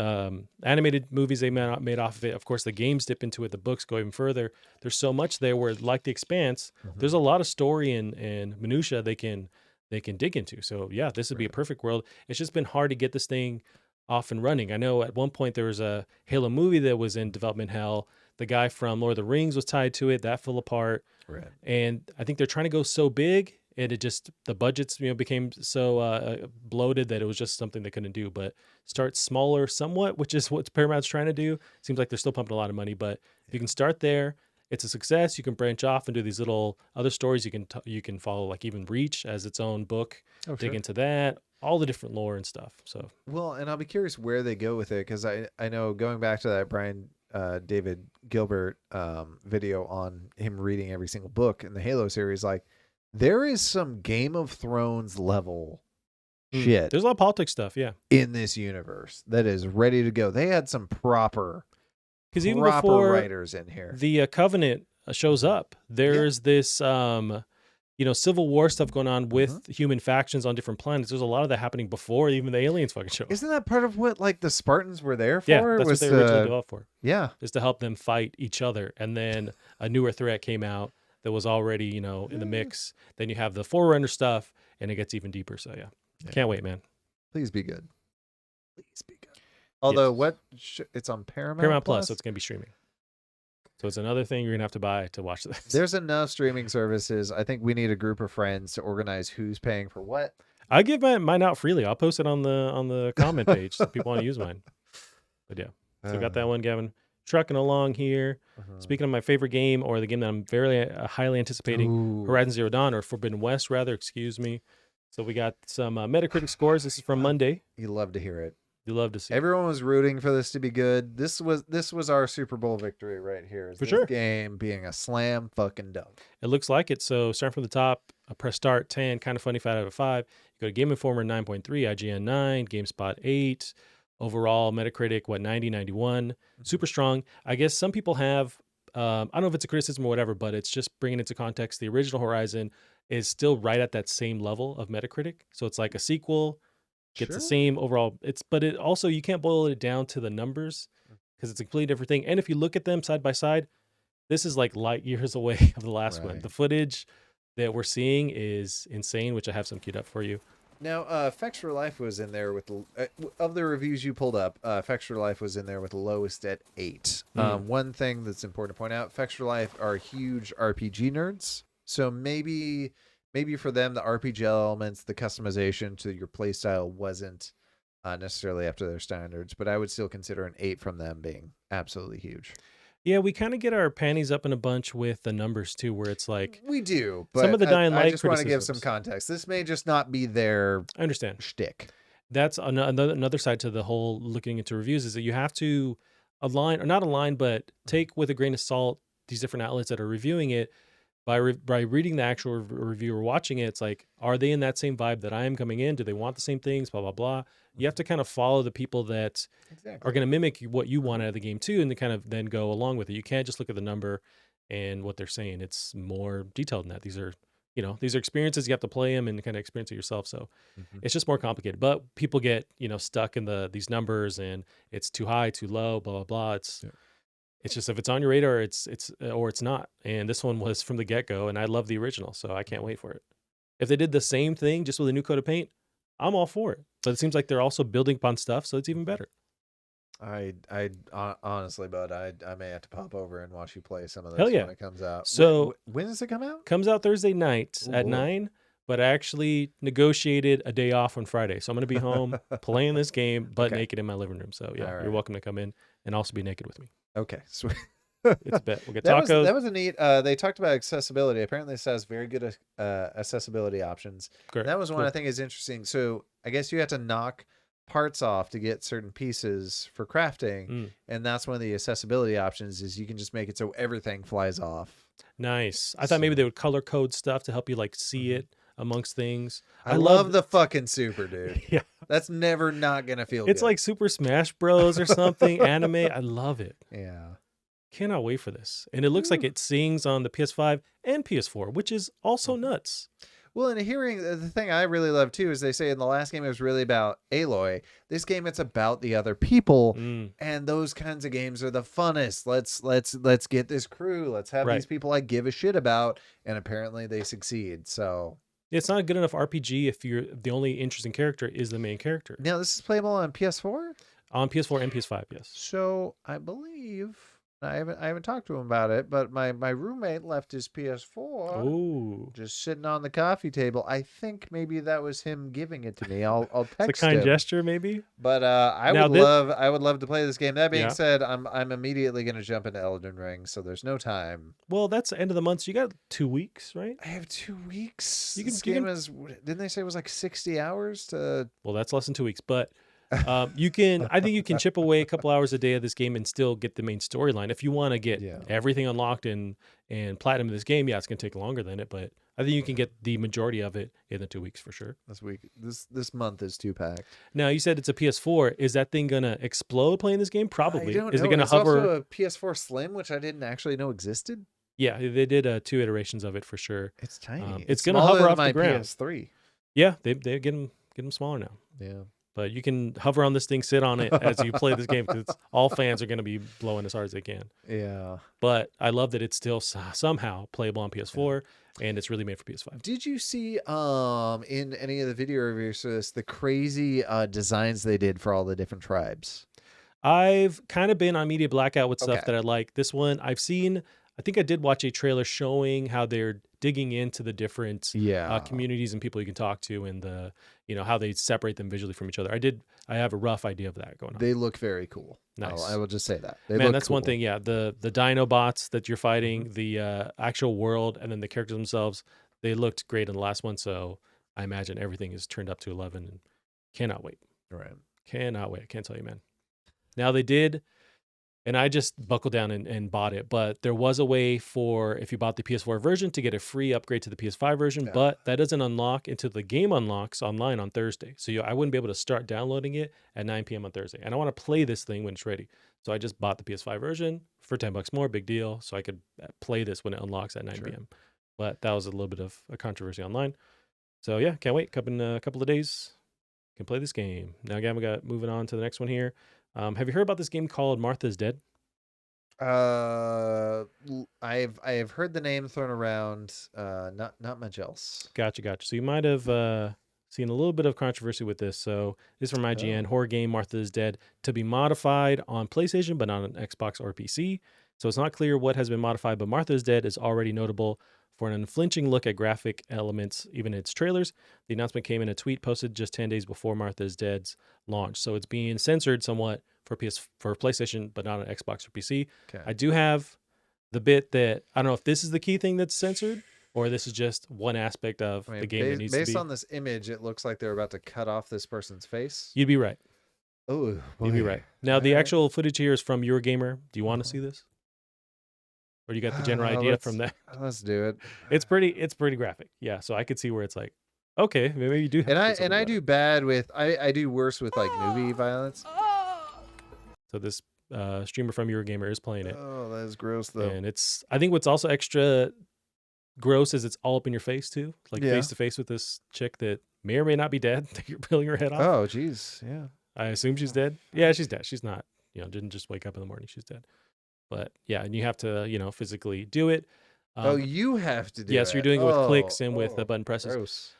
A: animated movies they made off of it. Of course, the games dip into it. The books go even further. There's so much there where, like The Expanse, there's a lot of story and minutia they can dig into. So yeah, this would be a perfect world. It's just been hard to get this thing off and running. I know at one point there was a Halo movie that was in development hell. The guy from Lord of the Rings was tied to it. That fell apart.
B: Right.
A: And I think they're trying to go so big, and it just, the budgets became so bloated that it was just something they couldn't do. But start smaller somewhat, which is what Paramount's trying to do. Seems like they're still pumping a lot of money, but if you can start there, it's a success. You can branch off and do these little other stories. You can follow, like even Reach as its own book, dig into that, all the different lore and stuff. So
B: well, and I'll be curious where they go with it, because I know, going back to that David Gilbert video on him reading every single book in the Halo series, like, there is some Game of Thrones level shit
A: there's a lot of politics stuff, yeah,
B: in this universe that is ready to go. They had some proper
A: even before
B: writers in here.
A: The Covenant shows up, there's this Civil War stuff going on with human factions on different planets. There's a lot of that happening before even the aliens fucking show up.
B: Isn't that part of what, like, the Spartans were there for?
A: Yeah, that's
B: was
A: what they originally developed for.
B: Yeah.
A: Is to help them fight each other. And then a newer threat came out that was already, in the mix. Then you have the Forerunner stuff, and it gets even deeper. So yeah. Can't wait, man.
B: Please be good. Please be good. Although, it's on
A: Paramount Plus, so it's going to be streaming. So it's another thing you're going to have to buy to watch this.
B: There's enough streaming services. I think we need a group of friends to organize who's paying for what.
A: I give mine out freely. I'll post it on the comment page so people want to use mine. But yeah, so got that one, Gavin. Trucking along here. Speaking of my favorite game, or the game that I'm very highly anticipating,
B: Ooh.
A: Horizon Zero Dawn, or Forbidden West, rather. Excuse me. So we got some Metacritic scores. This is from Monday.
B: You love to hear it.
A: You love to see.
B: Everyone was rooting for this to be good. This was our Super Bowl victory right here.
A: For
B: This
A: sure.
B: game being a slam fucking dunk.
A: It looks like it. So starting from the top, press start, 10, kind of funny, 5 out of 5. You go to Game Informer, 9.3, IGN 9, GameSpot 8. Overall, Metacritic, 90, 91. Super strong. I guess some people have, I don't know if it's a criticism or whatever, but it's just bringing into context. The original Horizon is still right at that same level of Metacritic. So it's like a sequel, gets the same overall. But it also, you can't boil it down to the numbers because it's a completely different thing. And if you look at them side by side, this is like light years away of the last one.
B: Right.
A: The footage that we're seeing is insane, which I have some queued up for you.
B: Now, Effects for Life was in there with of the reviews you pulled up. Effects for Life was in there with the lowest at 8. One thing that's important to point out: Effects for Life are huge RPG nerds, so maybe for them the RPG elements, the customization to your playstyle wasn't necessarily up to their standards. But I would still consider an 8 from them being absolutely huge.
A: Yeah, we kind of get our panties up in a bunch with the numbers too, where it's like
B: We do, but
A: some of the Dying
B: I
A: Light
B: just want to give some
A: criticisms.
B: context. This may just not be their
A: I understand.
B: shtick.
A: That's another side to the whole looking into reviews is that you have to align, or not align, but take with a grain of salt these different outlets that are reviewing it. By reading the actual review or watching it, it's like, are they in that same vibe that I am coming in? Do they want the same things? Blah, blah, blah. You have to kind of follow the people that are going to mimic what you want out of the game too, and to kind of then go along with it. You can't just look at the number and what they're saying. It's more detailed than that. These are experiences. You have to play them and kind of experience it yourself. So it's just more complicated. But people get, stuck in these numbers, and it's too high, too low, blah, blah, blah. It's just, if it's on your radar, it's or it's not. And this one was from the get-go, and I love the original, so I can't wait for it. If they did the same thing just with a new coat of paint, I'm all for it. But it seems like they're also building upon stuff, so it's even better.
B: I honestly, bud, I may have to pop over and watch you play some of this
A: Hell yeah.
B: when it comes out.
A: So
B: when does it come out?
A: Comes out Thursday night
B: Ooh,
A: at
B: boy.
A: 9, but I actually negotiated a day off on Friday. So I'm going to be home playing this game, butt
B: Okay.
A: naked in my living room. So yeah,
B: All right.
A: you're welcome to come in and also be naked with me.
B: Okay, sweet.
A: It's a bet. We'll get
B: That
A: tacos.
B: was a neat. They talked about accessibility. Apparently, this has very good accessibility options.
A: Great.
B: And that was one
A: Cool.
B: I think is interesting. So I guess you have to knock parts off to get certain pieces for crafting, and that's one of the accessibility options. Is you can just make it so everything flies off.
A: Nice. I thought maybe they would color code stuff to help you see it amongst things.
B: I love the fucking super, dude.
A: Yeah.
B: That's never not gonna feel.
A: It's
B: good.
A: like Super Smash Bros or something. Anime. I love it.
B: Yeah.
A: Cannot wait for this. And it looks like it sings on the PS5 and PS4, which is also nuts.
B: Well, and hearing the thing I really love too is they say in the last game it was really about Aloy. This game it's about the other people, and those kinds of games are the funnest. Let's get this crew. Let's have these people I give a shit about, and apparently they succeed. So
A: it's not a good enough RPG if you're the only interesting character is the main character.
B: Now this is playable on PS4,
A: on PS4 and PS5. Yes.
B: So I believe. I haven't talked to him about it, but my roommate left his PS4 just sitting on the coffee table. I think maybe that was him giving it to me. I'll text
A: it's a kind
B: him.
A: gesture, maybe.
B: But I would love to play this game. That being said, I'm immediately going to jump into Elden Ring, so there's no time.
A: Well, that's the end of the month. So you got 2 weeks, right?
B: I have 2 weeks.
A: This
B: game is, didn't they say it was like 60 hours to?
A: Well, that's less than 2 weeks, but. I think you can chip away a couple hours a day of this game and still get the main storyline. If you want to get everything unlocked and platinum in this game, it's going to take longer than it, but I think you can get the majority of it in the 2 weeks for sure.
B: This month is 2-packed.
A: Now, you said it's a PS4. Is that thing going to explode playing this game? Probably.
B: I don't
A: is
B: know.
A: it going to
B: It's
A: hover?
B: also a PS4 Slim, which I didn't actually know existed.
A: Yeah, they did 2 iterations of it for sure.
B: It's tiny.
A: It's going to hover off
B: my
A: the ground.
B: PS3.
A: Yeah, they get them smaller now.
B: Yeah.
A: But you can hover on this thing, sit on it as you play this game because all fans are going to be blowing as hard as they can.
B: Yeah.
A: But I love that it's still somehow playable on PS4 and it's really made for PS5.
B: Did you see in any of the video reviews for this, the crazy designs they did for all the different tribes?
A: I've kind of been on media blackout with stuff that I like. This one, I've seen I think I did watch a trailer showing how they're digging into the different
B: Yeah.
A: communities and people you can talk to, and the how they separate them visually from each other. I have a rough idea of that going on.
B: They look very cool.
A: Nice.
B: I will just say that. They
A: Man,
B: look
A: that's
B: cool.
A: one thing. Yeah, the dino bots that you're fighting,
B: Mm-hmm.
A: the actual world, and then the characters themselves, they looked great in the last one. So I imagine everything is turned up to 11, and cannot wait.
B: Right.
A: Cannot wait. I can't tell you, man. Now they did, and I just buckled down and bought it. But there was a way for, if you bought the PS4 version, to get a free upgrade to the PS5 version.
B: Yeah.
A: But that doesn't unlock until the game unlocks online on Thursday. So I wouldn't be able to start downloading it at 9 p.m. on Thursday. And I want to play this thing when it's ready. So I just bought the PS5 version for $10 more, big deal. So I could play this when it unlocks at 9
B: Sure.
A: p.m. But that was a little bit of a controversy online. So yeah, can't wait. In a couple of days, can play this game. Now, Gavin, we got moving on to the next one here. Have you heard about this game called Martha's Dead?
B: I have heard the name thrown around. Not much else.
A: Gotcha. So you might have seen a little bit of controversy with this. So this is from IGN. Horror game Martha's Dead to be modified on PlayStation, but not on Xbox or PC. So it's not clear what has been modified, but Martha's Dead is already notable for an unflinching look at graphic elements, even in its trailers. The announcement came in a tweet posted just 10 days before Martha's Dead's launch. So it's being censored somewhat for PlayStation, but not on Xbox or PC.
B: Okay.
A: I do have the bit that, I don't know if this is the key thing that's censored, or this is just one aspect of the game that needs to be.
B: Based on this image, it looks like they're about to cut off this person's face.
A: You'd be right.
B: Oh,
A: You'd be right. Now, the actual footage here is from Eurogamer. Do you want to see this? Or you got the general idea from that?
B: Let's do it.
A: It's pretty graphic. Yeah, so I could see where it's like, okay, maybe you do.
B: And I do bad with I do worse with like movie violence.
A: So this streamer from Eurogamer is playing it.
B: Oh, that is gross though.
A: And I think what's also extra gross is it's all up in your face too, like face to face with this chick that may or may not be dead. That you're peeling her head off.
B: Oh, geez, yeah.
A: I assume she's dead. Yeah, she's dead. She's not. Didn't just wake up in the morning. She's dead. But yeah, and you have to physically do it.
B: You have to do it.
A: Yes, you're doing it with clicks and with the button presses.
B: Gross.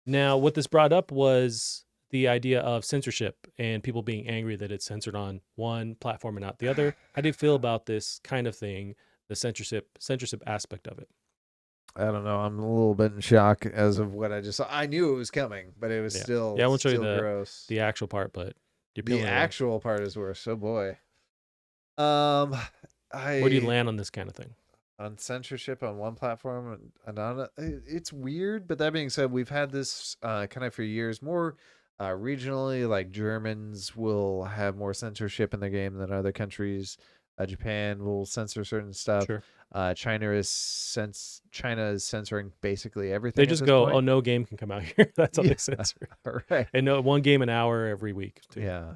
A: Now, what this brought up was the idea of censorship and people being angry that it's censored on one platform and not the other. How do you feel about this kind of thing, the censorship aspect of it?
B: I don't know. I'm a little bit in shock as of what I just saw. I knew it was coming, but it was still
A: I won't show you
B: gross.
A: The actual part, but
B: the actual part is worse. Oh boy. Where
A: do you land on this kind of thing?
B: On censorship on one platform and on it's weird. But that being said, we've had this kind of for years. More regionally, like Germans will have more censorship in their game than other countries. Japan will censor certain stuff.
A: Sure.
B: China is censoring basically everything.
A: They just go, oh, no game can come out here. That's how they censor.
B: Right.
A: And no, one game an hour every week. Too.
B: Yeah.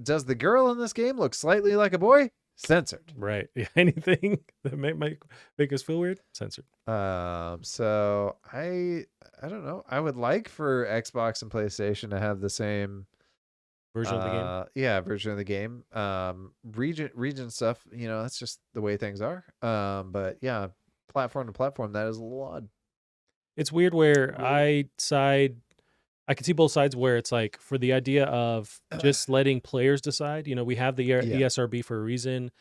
B: Does the girl in this game look slightly like a boy? Censored.
A: Right. Yeah, anything that might make us feel weird, censored.
B: So I don't know. I would like for Xbox and PlayStation to have the same
A: version of the game.
B: Yeah, version of the game. Region stuff, that's just the way things are. But yeah, platform to platform, that is a little odd.
A: It's weird where I can see both sides where it's like for the idea of just letting players decide. We have the ESRB for a reason.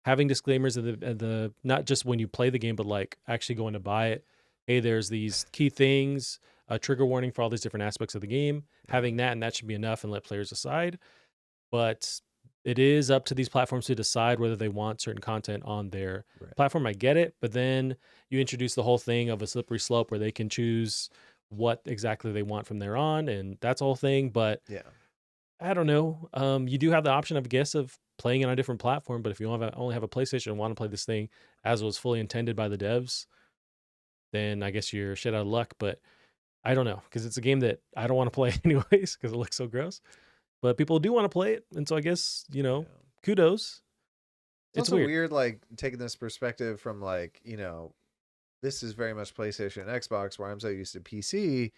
A: Having disclaimers of the not just when you play the game, but like actually going to buy it. Hey, there's these key things, a trigger warning for all these different aspects of the game. Having that, and that should be enough, and let players decide. But it is up to these platforms to decide whether they want certain content on their platform. I get it, but then you introduce the whole thing of a slippery slope where they can choose what exactly they want from there on, and that's the whole thing. But
B: yeah,
A: I don't know. You do have the option, I guess, of playing it on a different platform. But if you only have a PlayStation and want to play this thing as it was fully intended by the devs, then I guess you're shit out of luck. But I don't know, because it's a game that I don't want to play anyways because it looks so gross. But people do want to play it, and so I guess kudos.
B: It's also weird, like taking this perspective from like this is very much PlayStation and Xbox, where I'm so used to PC,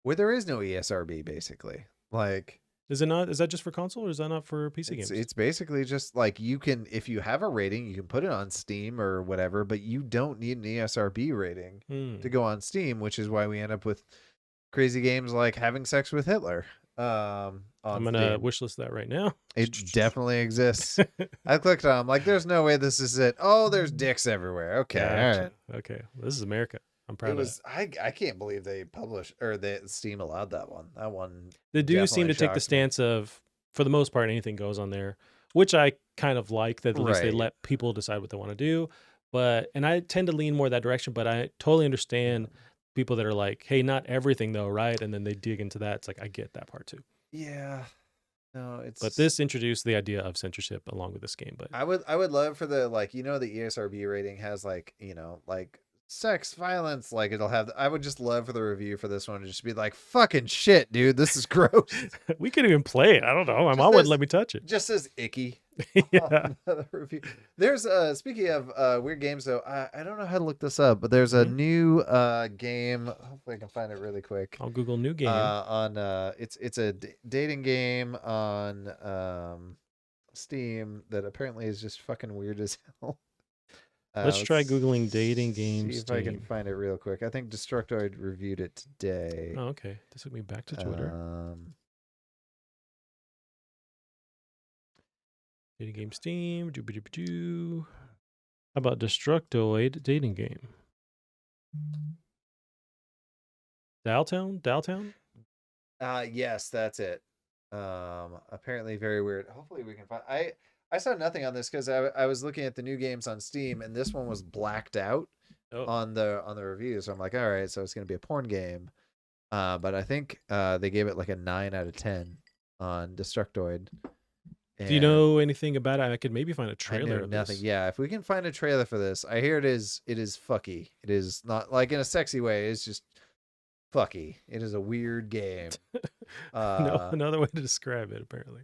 B: where there is no ESRB basically. Like,
A: is it not? Is that just for console, or is that not for PC games?
B: It's basically just like you can, if you have a rating, you can put it on Steam or whatever, but you don't need an ESRB rating to go on Steam, which is why we end up with crazy games like Having Sex with Hitler.
A: I'm
B: on
A: gonna
B: Steam.
A: wishlist that right now.
B: It definitely exists. I clicked on. I'm like, there's no way this is it. Oh, there's dicks everywhere. Okay, all
A: Gotcha.
B: right.
A: Okay, this is America. I'm proud
B: It
A: of
B: was.
A: that.
B: I can't believe they published or that Steam allowed that one. That one
A: They do seem
B: definitely
A: to take the
B: shocked me.
A: stance of, for the most part, anything goes on there, which I kind of like. That at least they
B: Right.
A: let people decide what they want to do. And I tend to lean more that direction. But I totally understand people that are like, hey, not everything though, right? And then they dig into that. It's like I get that part too.
B: Yeah. No, it's.
A: But this introduced the idea of censorship along with this game. But
B: I would love for the like the ESRB rating has like like sex violence like it'll have. I would just love for the review for this one to just be like fucking shit, dude. This is gross.
A: we could even play it. I don't know. My
B: Just
A: mom wouldn't
B: as-
A: let me touch it.
B: Just as icky.
A: Yeah.
B: On the review. There's speaking of weird games though, I don't know how to look this up, but there's a new game. Hopefully I can find it really quick.
A: I'll Google new game.
B: On it's a dating game on Steam that apparently is just fucking weird as hell.
A: Let's try Googling dating games.
B: See if I can find it real quick. I think Destructoid reviewed it today.
A: Oh, okay. This took me back to Twitter. Dating game Steam. How about Destructoid dating game? Dialtown?
B: Yes, that's it. Apparently very weird. Hopefully we can find. I saw nothing on this because I was looking at the new games on Steam and this one was blacked out on the reviews. So I'm like, all right, so it's gonna be a porn game. But I think they gave it like a 9 out of 10 on Destructoid.
A: Do you know anything about it? I could maybe find a trailer.
B: I
A: of
B: nothing.
A: this.
B: Yeah, if we can find a trailer for this, I hear it is fucky. It is not like in a sexy way. It's just fucky. It is a weird game.
A: No, another way to describe it. Apparently.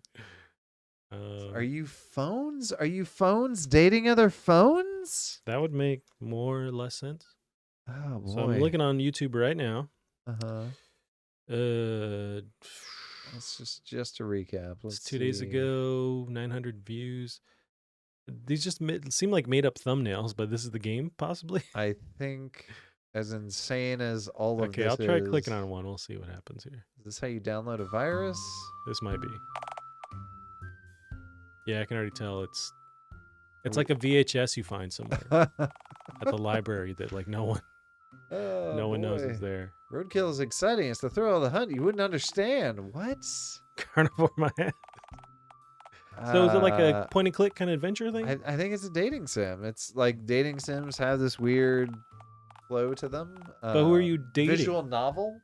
B: Are you phones? Are you phones dating other phones?
A: That would make more or less sense.
B: Oh boy.
A: So I'm looking on YouTube right now.
B: Uh-huh. Let's just to recap.
A: It's 2 days ago, 900 views. These just seem like made up thumbnails, but this is the game, possibly.
B: I think as insane as all of
A: okay,
B: this
A: I'll try
B: is,
A: clicking on one. We'll see what happens here.
B: Is this how you download a virus?
A: This might be. Yeah, I can already tell it's like a VHS you find somewhere at the library that like no one knows is there.
B: Roadkill is exciting. It's the thrill of the hunt. You wouldn't understand. What?
A: Carnivore my head. So is it like a point and click kind of adventure thing?
B: I think it's a dating sim. It's like dating sims have this weird flow to them.
A: But who are you dating?
B: Visual novel.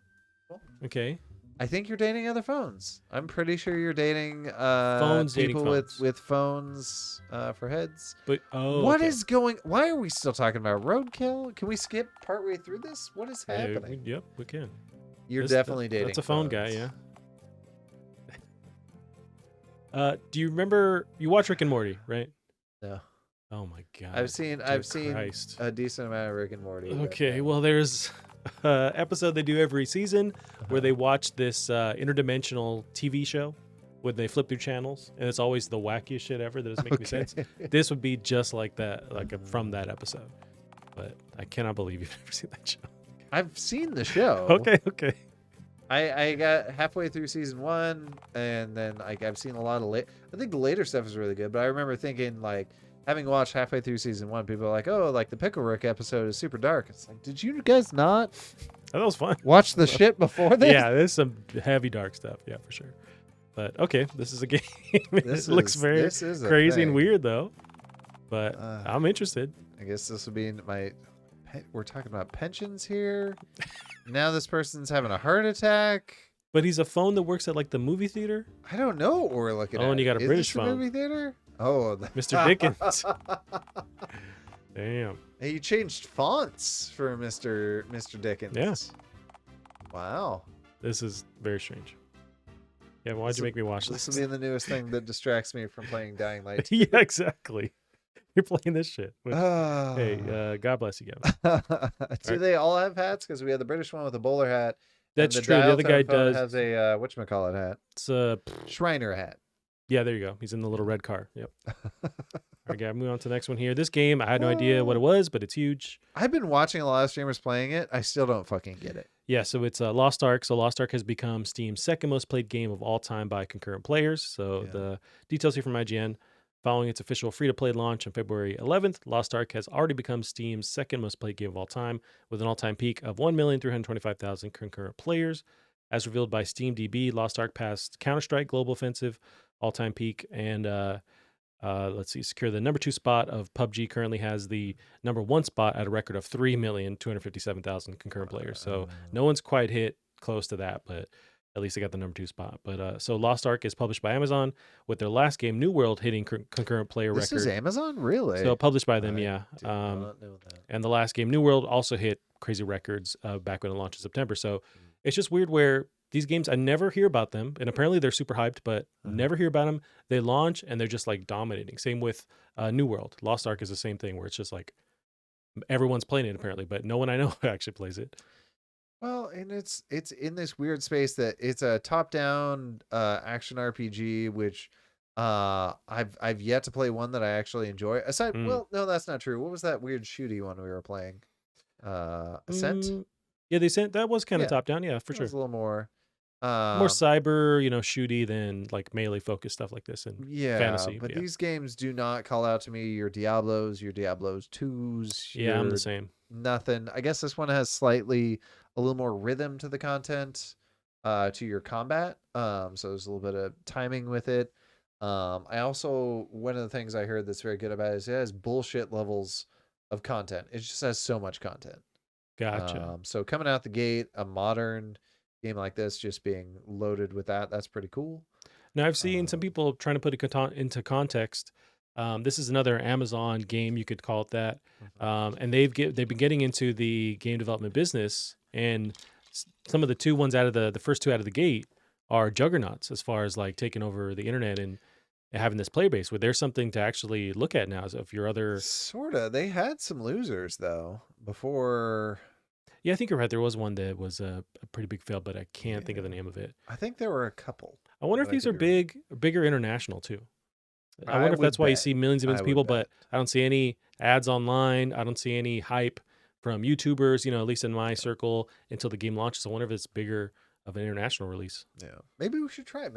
A: Okay.
B: I think you're dating other phones. I'm pretty sure you're dating
A: phones
B: people
A: dating phones.
B: with phones for heads.
A: But
B: what is going? Why are we still talking about roadkill? Can we skip partway through this? What is happening?
A: Yep, we can.
B: You're definitely dating.
A: That's a phone guy, yeah. Do you remember you watch Rick and Morty, right?
B: No.
A: Oh my god.
B: I've seen
A: Christ.
B: a decent amount of Rick and Morty.
A: Okay, well there's episode they do every season where they watch this interdimensional TV show where they flip through channels and it's always the wackiest shit ever that doesn't make any sense. This would be just like that, from that episode. But I cannot believe you've never seen that show.
B: I've seen the show.
A: Okay.
B: I got halfway through season 1 and then I've seen a lot of I think the later stuff is really good, but I remember thinking like having watched halfway through season 1, people are like, oh, like the Pickle Rick episode is super dark. It's like, did you guys not
A: that was fun.
B: watch the shit before this?
A: Yeah, there's some heavy dark stuff. Yeah, for sure. But okay, this is a game. It looks very crazy and weird though. But I'm interested.
B: I guess this would be we're talking about pensions here. Now this person's having a heart attack.
A: But he's a phone that works at like the movie theater.
B: I don't know what we're looking at.
A: Oh, and you got a
B: Is
A: British
B: this a
A: phone.
B: movie theater? Oh,
A: Mr. Dickens. Damn.
B: Hey, you changed fonts for Mr. Dickens.
A: Yes.
B: Wow.
A: This is very strange. Yeah, why'd you make me watch this?
B: This will be the newest thing that distracts me from playing Dying Light.
A: Yeah, exactly. You're playing this shit. Hey, God bless you, Gavin.
B: Do they all have hats? Because we have the British one with a bowler hat.
A: That's
B: and
A: true. The other guy
B: Dialtown phone
A: does.
B: has a whatchamacallit hat.
A: It's a
B: Shriner hat.
A: Yeah, there you go. He's in the little red car. Yep. right, Gavin, move on to the next one here. This game, I had no idea what it was, but it's huge.
B: I've been watching a lot of streamers playing it. I still don't fucking get it.
A: Yeah, so it's Lost Ark. So Lost Ark has become Steam's second most played game of all time by concurrent players. So the details here from IGN. Following its official free-to-play launch on February 11th, Lost Ark has already become Steam's second most played game of all time, with an all-time peak of 1,325,000 concurrent players. As revealed by SteamDB, Lost Ark passed Counter-Strike Global Offensive all-time peak, and let's see, secure the number 2 spot of PUBG. Currently has the number 1 spot at a record of 3,257,000 concurrent players. So no one's quite hit close to that, but at least they got the number 2 spot. But so Lost Ark is published by Amazon, with their last game, New World, hitting concurrent player record.
B: This is Amazon? Really?
A: So published by them,
B: I
A: yeah.
B: did not know that.
A: And the last game, New World, also hit crazy records back when it launched in September. So it's just weird where these games, I never hear about them, and apparently they're super hyped, but never hear about them. They launch and they're just like dominating. Same with New World. Lost Ark is the same thing, where it's just like everyone's playing it apparently, but no one I know actually plays it.
B: Well, and it's in this weird space that it's a top-down action RPG, which I've yet to play one that I actually enjoy. Aside, well, no, that's not true. What was that weird shooty one we were playing? Ascent.
A: Yeah, they sent that was kind of top down. Yeah, for sure.
B: It's a little more
A: cyber, shooty than like melee focused stuff like this and fantasy.
B: But these games do not call out to me your Diablos 2s.
A: Yeah, I'm the same.
B: Nothing. I guess this one has slightly a little more rhythm to the content, to your combat. So there's a little bit of timing with it. I also, one of the things I heard that's very good about it is it has bullshit levels of content. It just has so much content.
A: Gotcha.
B: So coming out the gate, a modern game like this just being loaded with that's pretty cool.
A: Now I've seen some people trying to put it into context. This is another Amazon game, you could call it that, and they've been getting into the game development business, and some of the first two out of the gate are juggernauts as far as like taking over the internet and having this player base, where there's something to actually look at now. So if your other
B: sorta, they had some losers though before.
A: Yeah, I think you're right. There was one that was a pretty big fail, but I can't think of the name of it.
B: I think there were a couple.
A: I wonder if these are bigger international too. I wonder if that's why you see millions and millions of people, but I don't see any ads online. I don't see any hype from YouTubers, at least in my circle, until the game launches. I wonder if it's bigger of an international release.
B: Yeah. Maybe we should try it.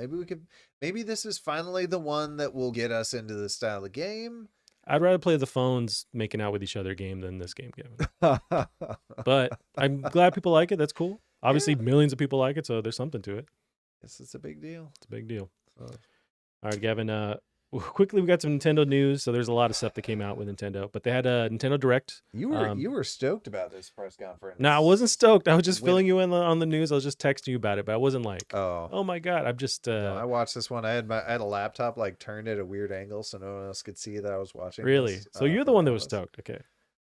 B: Maybe this is finally the one that will get us into this style of game.
A: I'd rather play the phones making out with each other game than this game, Gavin. But I'm glad people like it. That's cool. Obviously, millions of people like it, so there's something to it.
B: Yes, it's a big deal.
A: It's a big deal. All right, Gavin. Quickly, we got some Nintendo news. So there's a lot of stuff that came out with Nintendo, but they had a Nintendo Direct.
B: You were stoked about this press conference.
A: No, I wasn't stoked. I was just filling you in on the news. I was just texting you about it, but I wasn't like, oh my god. I'm just.
B: No, I watched this one. I had a laptop like turned at a weird angle, so no one else could see that I was watching.
A: Really?
B: This,
A: so you're the one that was stoked. Okay.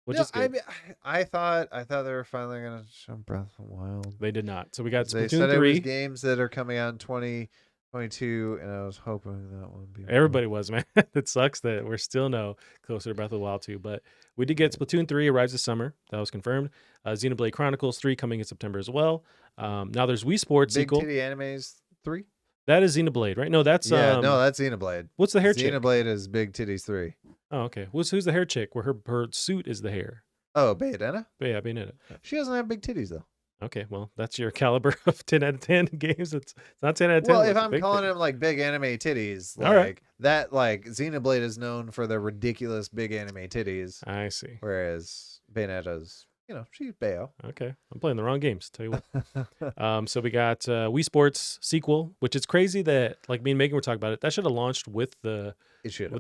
A: Which is good.
B: I thought they were finally gonna show Breath of the Wild.
A: They did not. So we got
B: They
A: Splatoon
B: said
A: 3.
B: it was games that are coming out in 2022, and I was hoping that one would be.
A: Everybody was, man. It sucks that we're still no closer to Breath of the Wild 2, but we did get Splatoon 3 arrives this summer. That was confirmed. Xenoblade Chronicles 3 coming in September as well. Now there's Wii Sports
B: Big
A: sequel.
B: Titty Animes 3.
A: That is Xenoblade, right? No, that's
B: no, that's Xenoblade.
A: What's the hair chick?
B: Xenoblade is Big Titties 3.
A: Oh, okay. Who's the hair chick? Where her suit is the hair.
B: Oh, Bayonetta?
A: Yeah, Bayonetta.
B: She doesn't have big titties though.
A: Okay, well, that's your caliber of 10 out of 10 games. It's not 10 out of 10.
B: Well, if I'm calling them like big anime titties, like
A: all right.
B: that, like Xenoblade is known for the ridiculous big anime titties.
A: I see.
B: Whereas Bayonetta's, she's Bayo.
A: Okay, I'm playing the wrong games. Tell you what. So we got Wii Sports sequel, which is crazy that like me and Megan were talking about it. That should have launched with the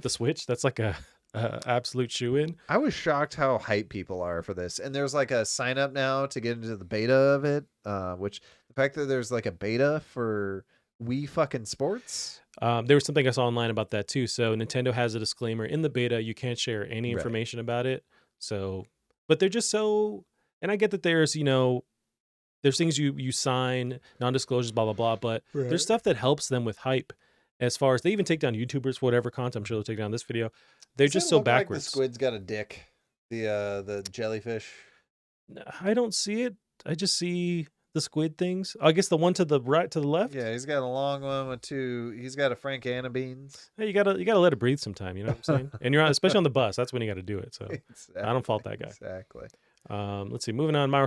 A: Switch. That's like a absolute shoe-in.
B: I was shocked how hyped people are for this, and there's like a sign up now to get into the beta of it. Which the fact that there's like a beta for Wii fucking Sports.
A: There was something I saw online about that too. So Nintendo has a disclaimer in the beta: you can't share any information about it. So, but they're just so, and I get that there's there's things you sign, non-disclosures, blah blah blah. But there's stuff that helps them with hype. As far as they even take down YouTubers for whatever content, I'm sure they'll take down this video. They're just so backwards.
B: Like the squid's got a dick. The jellyfish.
A: I don't see it. I just see the squid things. I guess the one to the right, to the left.
B: Yeah, he's got a long one with two. He's got a Frank Anna beans.
A: Hey, you gotta let it breathe sometime. You know what I'm saying? And you're on, especially on the bus. That's when you got to do it. So I don't fault that guy.
B: Exactly.
A: Let's see. Moving on. Mario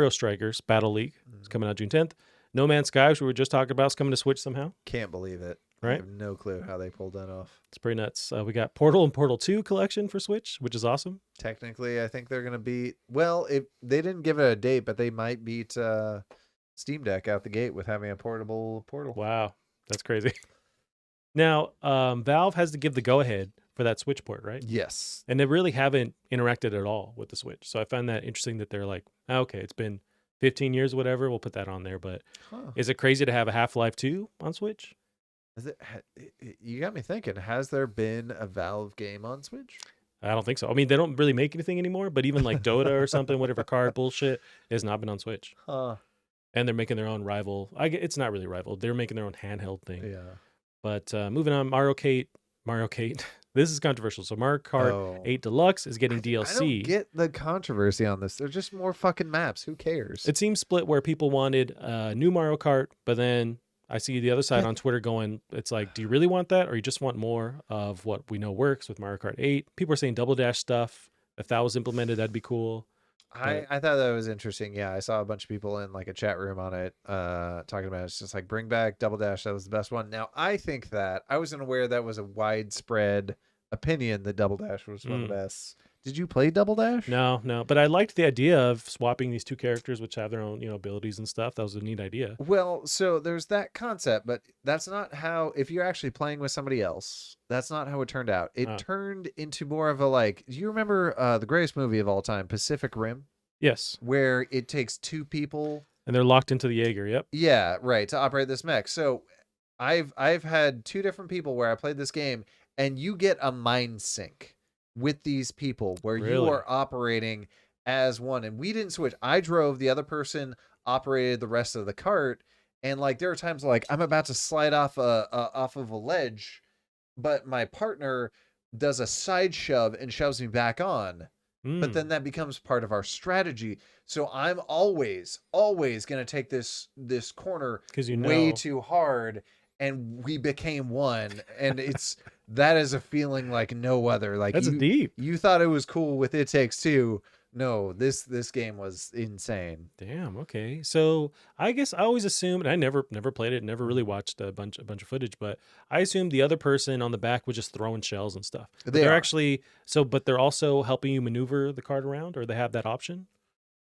A: Strikers Battle League is coming out June 10th. No Man's Sky, which we were just talking about, is coming to Switch somehow.
B: Can't believe it. I
A: Right?
B: have no clue how they pulled that off.
A: It's pretty nuts. We got Portal and Portal 2 collection for Switch, which is awesome.
B: Technically, I think they're gonna beat. Well, if they didn't give it a date, but they might beat Steam Deck out the gate with having a portable Portal.
A: Wow, that's crazy. Now, Valve has to give the go-ahead for that Switch port, right?
B: Yes.
A: And they really haven't interacted at all with the Switch. So I find that interesting that they're like, okay, it's been 15 years, whatever. We'll put that on there. But
B: Huh.
A: is it crazy to have a Half-Life 2 on Switch?
B: Is it? You got me thinking. Has there been a Valve game on Switch?
A: I don't think so. I mean, they don't really make anything anymore, but even like Dota or something, whatever card bullshit, has not been on Switch.
B: Huh.
A: And they're making their own rival. It's not really rival. They're making their own handheld thing.
B: Yeah.
A: But moving on, Mario Kart. This is controversial. So Mario Kart 8 Deluxe is getting DLC.
B: I don't get the controversy on this. They're just more fucking maps. Who cares?
A: It seems split where people wanted new Mario Kart, but then I see the other side on Twitter going, it's like, do you really want that? Or you just want more of what we know works with Mario Kart 8? People are saying Double Dash stuff. If that was implemented, that'd be cool.
B: I thought that was interesting. Yeah, I saw a bunch of people in like a chat room on it talking about it. It's just like, bring back Double Dash. That was the best one. Now, I think that I wasn't aware that was a widespread opinion that Double Dash was one of the best. Did you play Double Dash?
A: No. But I liked the idea of swapping these two characters, which have their own, abilities and stuff. That was a neat idea.
B: Well, so there's that concept, but that's not how, if you're actually playing with somebody else, that's not how it turned out. It turned into more of a like, do you remember the greatest movie of all time, Pacific Rim?
A: Yes.
B: Where it takes two people.
A: And they're locked into the Jaeger. Yep.
B: Yeah, right. To operate this mech. So I've had two different people where I played this game and you get a mind sync with these people where you are operating as one, and we didn't switch. I drove, the other person operated the rest of the cart, and like there are times like I'm about to slide off of a ledge, but my partner does a side shove and shoves me back on. But then that becomes part of our strategy. So I'm always going to take this corner way too hard, and we became one. And that is a feeling like no other. Like
A: that's deep.
B: You thought it was cool with It Takes Two. No, this game was insane.
A: Damn. Okay. So I guess I always assumed, and I never played it, never really watched a bunch of footage, but I assumed the other person on the back was just throwing shells and stuff. But they're actually but they're also helping you maneuver the cart around, or they have that option.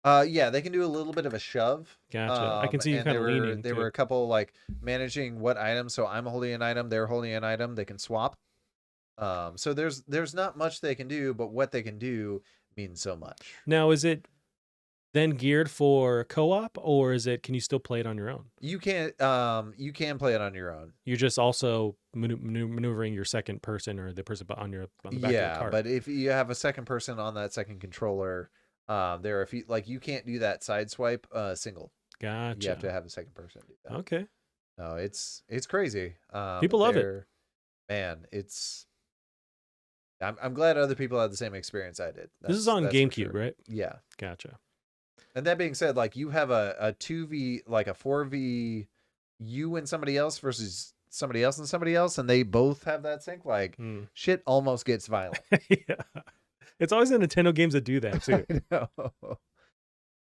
B: Yeah, they can do a little bit of a shove.
A: Gotcha. I can see you kind of leaning.
B: There were a couple like managing what items. So I'm holding an item, they're holding an item. They can swap. So there's not much they can do, but what they can do means so much.
A: Now, is it then geared for co-op, or can you still play it on your own?
B: You can play it on your own.
A: You're just also maneuvering your second person or the person on the back of the cart.
B: Yeah, but if you have a second person on that second controller, there are a few, like you can't do that side swipe single.
A: Gotcha.
B: You have to have a second person do that.
A: Okay.
B: No, it's crazy.
A: People love it.
B: Man, I'm glad other people had the same experience I did.
A: This is on GameCube, right?
B: Yeah.
A: Gotcha.
B: And that being said, like you have a 2v, like a 4v, you and somebody else versus somebody else and somebody else, and they both have that sync. Like shit almost gets violent.
A: Yeah. It's always the Nintendo games that do that too.
B: I know.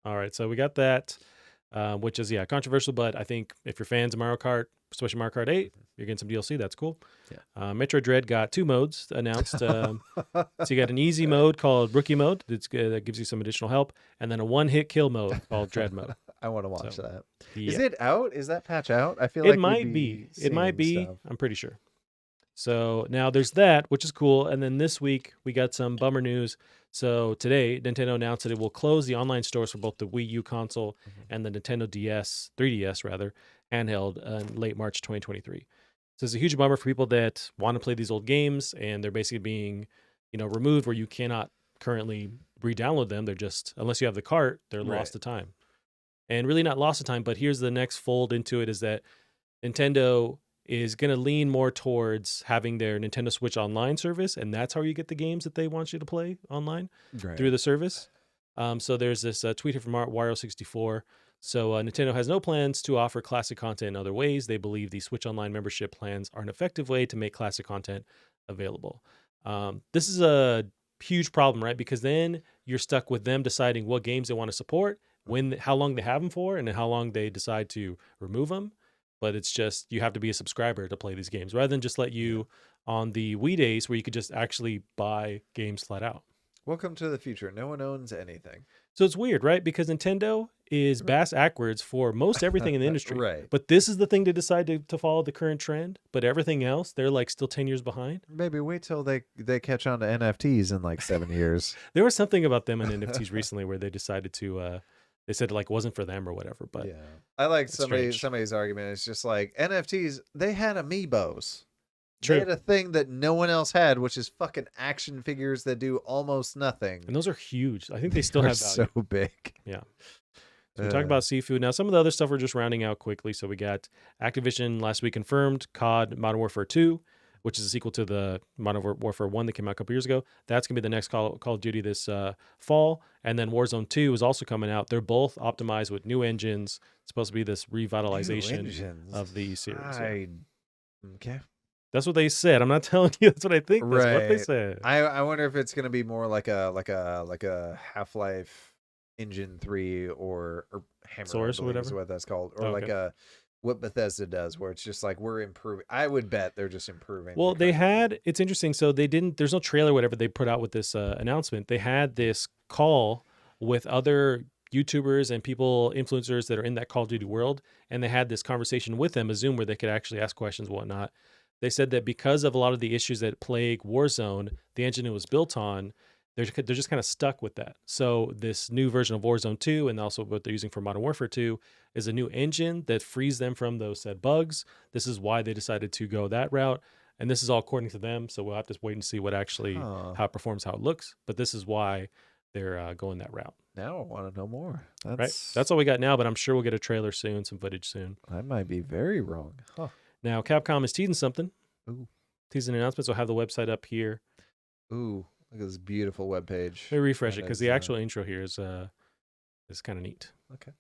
A: All right, so we got that, which is controversial, but I think if you're fans of Mario Kart, especially Mario Kart 8, you're getting some DLC. That's cool. Yeah. Metro Dread got 2 modes announced. So you got an easy mode called Rookie Mode that gives you some additional help, and then a one-hit kill mode called Dread Mode.
B: I want to watch that.
A: Yeah.
B: Is it out? Is that patch out? I feel like
A: it might be. It might be. Stuff. I'm pretty sure. So now there's that, which is cool. And then this week we got some bummer news. So today, Nintendo announced that it will close the online stores for both the Wii U console and the Nintendo 3DS rather, handheld in late March 2023. So it's a huge bummer for people that want to play these old games, and they're basically being, removed where you cannot currently re-download them. They're just, unless you have the cart, they're lost to time. And really not lost to time, but here's the next fold into it is that Nintendo is going to lean more towards having their Nintendo Switch Online service, and that's how you get the games that they want you to play online through the service. So there's this tweet here from Wario64. So Nintendo has no plans to offer classic content in other ways. They believe the Switch Online membership plans are an effective way to make classic content available. This is a huge problem, right? Because then you're stuck with them deciding what games they want to support, how long they have them for, and then how long they decide to remove them. But it's just you have to be a subscriber to play these games, rather than just let you on the Wii days where you could just actually buy games flat out.
B: Welcome to the future. No one owns anything.
A: So it's weird, right? Because Nintendo is bass backwards for most everything in the industry.
B: Right.
A: But this is the thing to decide to follow the current trend. But everything else, they're like still 10 years behind.
B: Maybe wait till they catch on to NFTs in like 7 years.
A: There was something about them and NFTs recently where they decided to, they said it like wasn't for them or whatever. But
B: yeah, I like
A: it's strange.
B: somebody's argument. It's just like NFTs. They had amiibos.
A: True.
B: They had a thing that no one else had, which is fucking action figures that do almost nothing.
A: And those are huge. I think they still
B: They're
A: have value.
B: so big.
A: Yeah. So we talked about Sifu. Now, some of the other stuff we're just rounding out quickly. So we got Activision last week confirmed COD Modern Warfare 2, which is a sequel to the Modern Warfare 1 that came out a couple years ago. That's going to be the next Call of Duty this fall. And then Warzone 2 is also coming out. They're both optimized with new engines. It's supposed to be this revitalization of the series.
B: Okay.
A: That's what they said. I'm not telling you that's what I think. That's what they
B: Right.
A: said.
B: I wonder if it's gonna be more like a Half-Life Engine 3 or Hammer,
A: Source
B: I
A: or
B: believe is
A: whatever?
B: what that's called, or
A: Oh,
B: like
A: okay.
B: what Bethesda does, where it's just like we're improving. I would bet they're just improving.
A: Well,
B: the current game.
A: it's interesting. So they didn't, there's no trailer, whatever they put out with this announcement. They had this call with other YouTubers and people, influencers that are in that Call of Duty world. And they had this conversation with them, a Zoom where they could actually ask questions and whatnot. They said that because of a lot of the issues that plague Warzone, the engine it was built on, they're just kind of stuck with that. So this new version of Warzone 2 and also what they're using for Modern Warfare 2 is a new engine that frees them from those said bugs. This is why they decided to go that route. And this is all according to them. So we'll have to wait and see what actually, how it performs, how it looks. But this is why they're going that route.
B: Now I want to know more.
A: Right. That's all we got now, but I'm sure we'll get a trailer soon, some footage soon.
B: I might be very wrong. Huh.
A: Now, Capcom is teasing something.
B: Ooh.
A: Teasing announcements. We'll have the website up here.
B: Ooh, look at this beautiful webpage.
A: Let me refresh it
B: That
A: because
B: is,
A: the actual intro here is kind of neat.
B: Okay.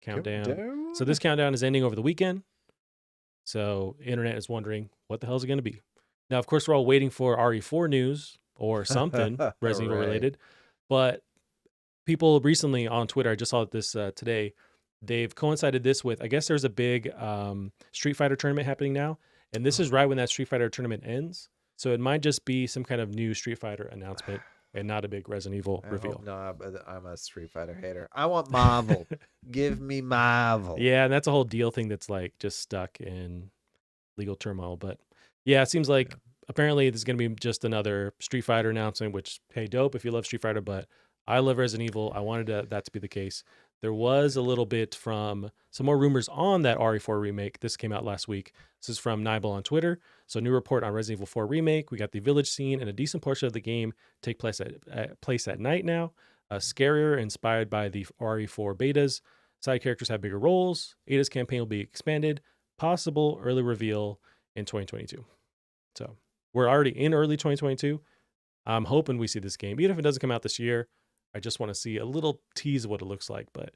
A: Countdown. So this countdown is ending over the weekend. So internet is wondering what the hell is it going to be. Now, of course, we're all waiting for RE4 news or something Resident Evil related. But people recently on Twitter, I just saw this today, they've coincided this with, I guess there's a big Street Fighter tournament happening now. And this is right when that Street Fighter tournament ends. So it might just be some kind of new Street Fighter announcement and not a big Resident Evil reveal.
B: No, but I'm a Street Fighter hater. I want Marvel. Give me Marvel.
A: Yeah, and that's a whole deal thing that's like just stuck in legal turmoil. But yeah, it seems like apparently this is going to be just another Street Fighter announcement, which, hey, dope if you love Street Fighter, but I love Resident Evil. I wanted that to be the case. There was a little bit from some more rumors on that RE4 remake. This came out last week. This is from Nibel on Twitter. So new report on Resident Evil 4 remake. We got the village scene and a decent portion of the game take place at night now. Scarier, inspired by the RE4 betas. Side characters have bigger roles. Ada's campaign will be expanded. Possible early reveal in 2022. So we're already in early 2022. I'm hoping we see this game. Even if it doesn't come out this year, I just want to see a little tease of what it looks like, but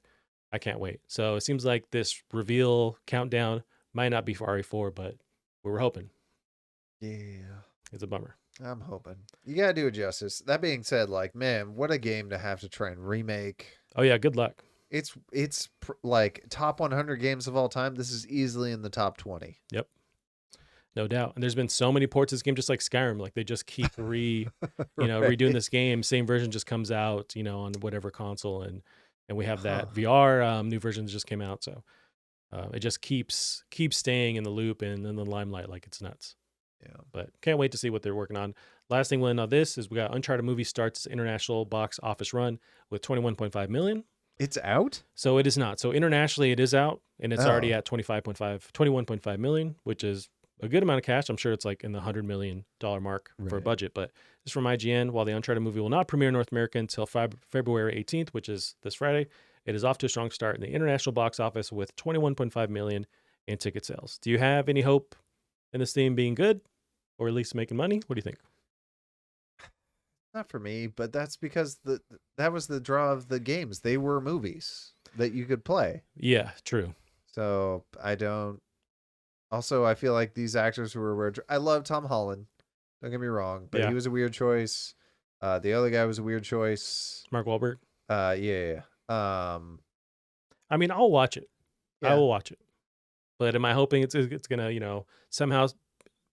A: I can't wait. So it seems like this reveal countdown might not be for RE4, but we were hoping.
B: Yeah.
A: It's a bummer.
B: I'm hoping. You got to do it justice. That being said, like, man, what a game to have to try and remake.
A: Oh, yeah, good luck.
B: It's like top 100 games of all time. This is easily in the top 20.
A: Yep. No doubt. And there's been so many ports of this game, just like Skyrim. Like they just keep redoing this game. Same version just comes out, on whatever console. And we have that VR new version that just came out. So it just keeps staying in the loop and in the limelight like it's nuts.
B: Yeah.
A: But can't wait to see what they're working on. Last thing we'll end on this is we got Uncharted movie starts its international box office run with 21.5 million.
B: It's out?
A: So it is not. So internationally it is out and it's already at 21.5 million, which is a good amount of cash. I'm sure it's like in the $100 million mark for a budget. But this is from IGN. While the Uncharted movie will not premiere in North America until February 18th, which is this Friday, it is off to a strong start in the international box office with 21.5 million in ticket sales. Do you have any hope in this theme being good or at least making money? What do you think?
B: Not for me, but that's because that was the draw of the games. They were movies. that you could play.
A: Yeah, true.
B: So I don't. Also, I feel like these actors who were weird. I love Tom Holland. Don't get me wrong, but
A: Yeah.
B: he was a weird choice. The other guy was a weird choice.
A: Mark Wahlberg.
B: Yeah.
A: I mean, I'll watch it. I
B: Yeah.
A: will watch it. But am I hoping it's gonna, you know, somehow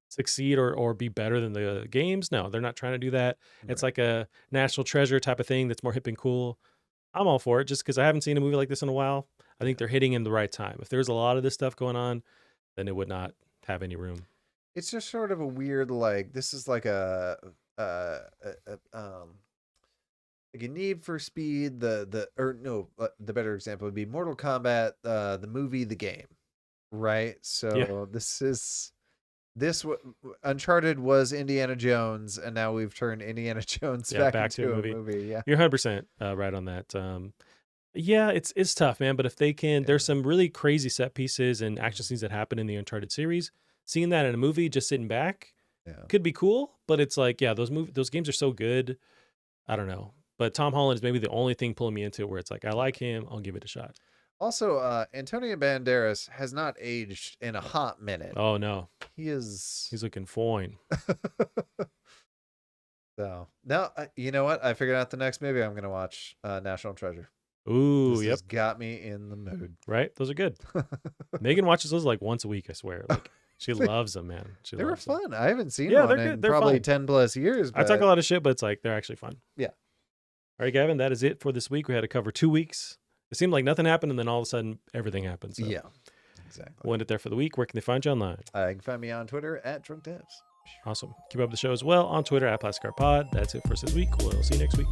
A: succeed or be better than the games? No, they're not trying to do that. It's like a national treasure type of thing that's more hip and cool. I'm all for it just because I haven't seen a movie like this in a while. I think they're hitting in the right time. If there's a lot of this stuff going on, then it would not have any room.
B: It's just sort of a weird, like, this is like a Need for Speed, the better example would be Mortal Kombat, the movie, the game, right? So Uncharted was Indiana Jones, and now we've turned Indiana Jones back into a movie. Yeah,
A: you're 100% right on that. Yeah, it's tough, man. But if they can, there's some really crazy set pieces and action scenes that happen in the Uncharted series. Seeing that in a movie, just sitting back, could be cool. But it's like, yeah, those games are so good. I don't know. But Tom Holland is maybe the only thing pulling me into it where it's like, I like him. I'll give it a shot.
B: Also, Antonio Banderas has not aged in a hot minute.
A: Oh, no.
B: He's
A: looking fine.
B: So, now, you know what? I figured out the next movie I'm going to watch, National Treasure.
A: Ooh,
B: This has got me in the mood.
A: Right? Those are good. Megan watches those like once a week, I swear. Like, she loves them, man.
B: They were fun. I haven't seen
A: Yeah,
B: one
A: they're
B: in
A: good. They're
B: probably
A: fun.
B: 10 plus years.
A: I talk a lot of shit, but it's like they're actually fun.
B: Yeah.
A: All right, Gavin, that is it for this week. We had to cover 2 weeks. It seemed like nothing happened, and then all of a sudden, everything happened. So
B: Yeah, exactly.
A: we'll end it there for the week. Where can they find you online?
B: You can find me on Twitter at DrunkDevs.
A: Awesome. Keep up the show as well on Twitter at PlasticArtPod. That's it for us this week. We'll see you next week.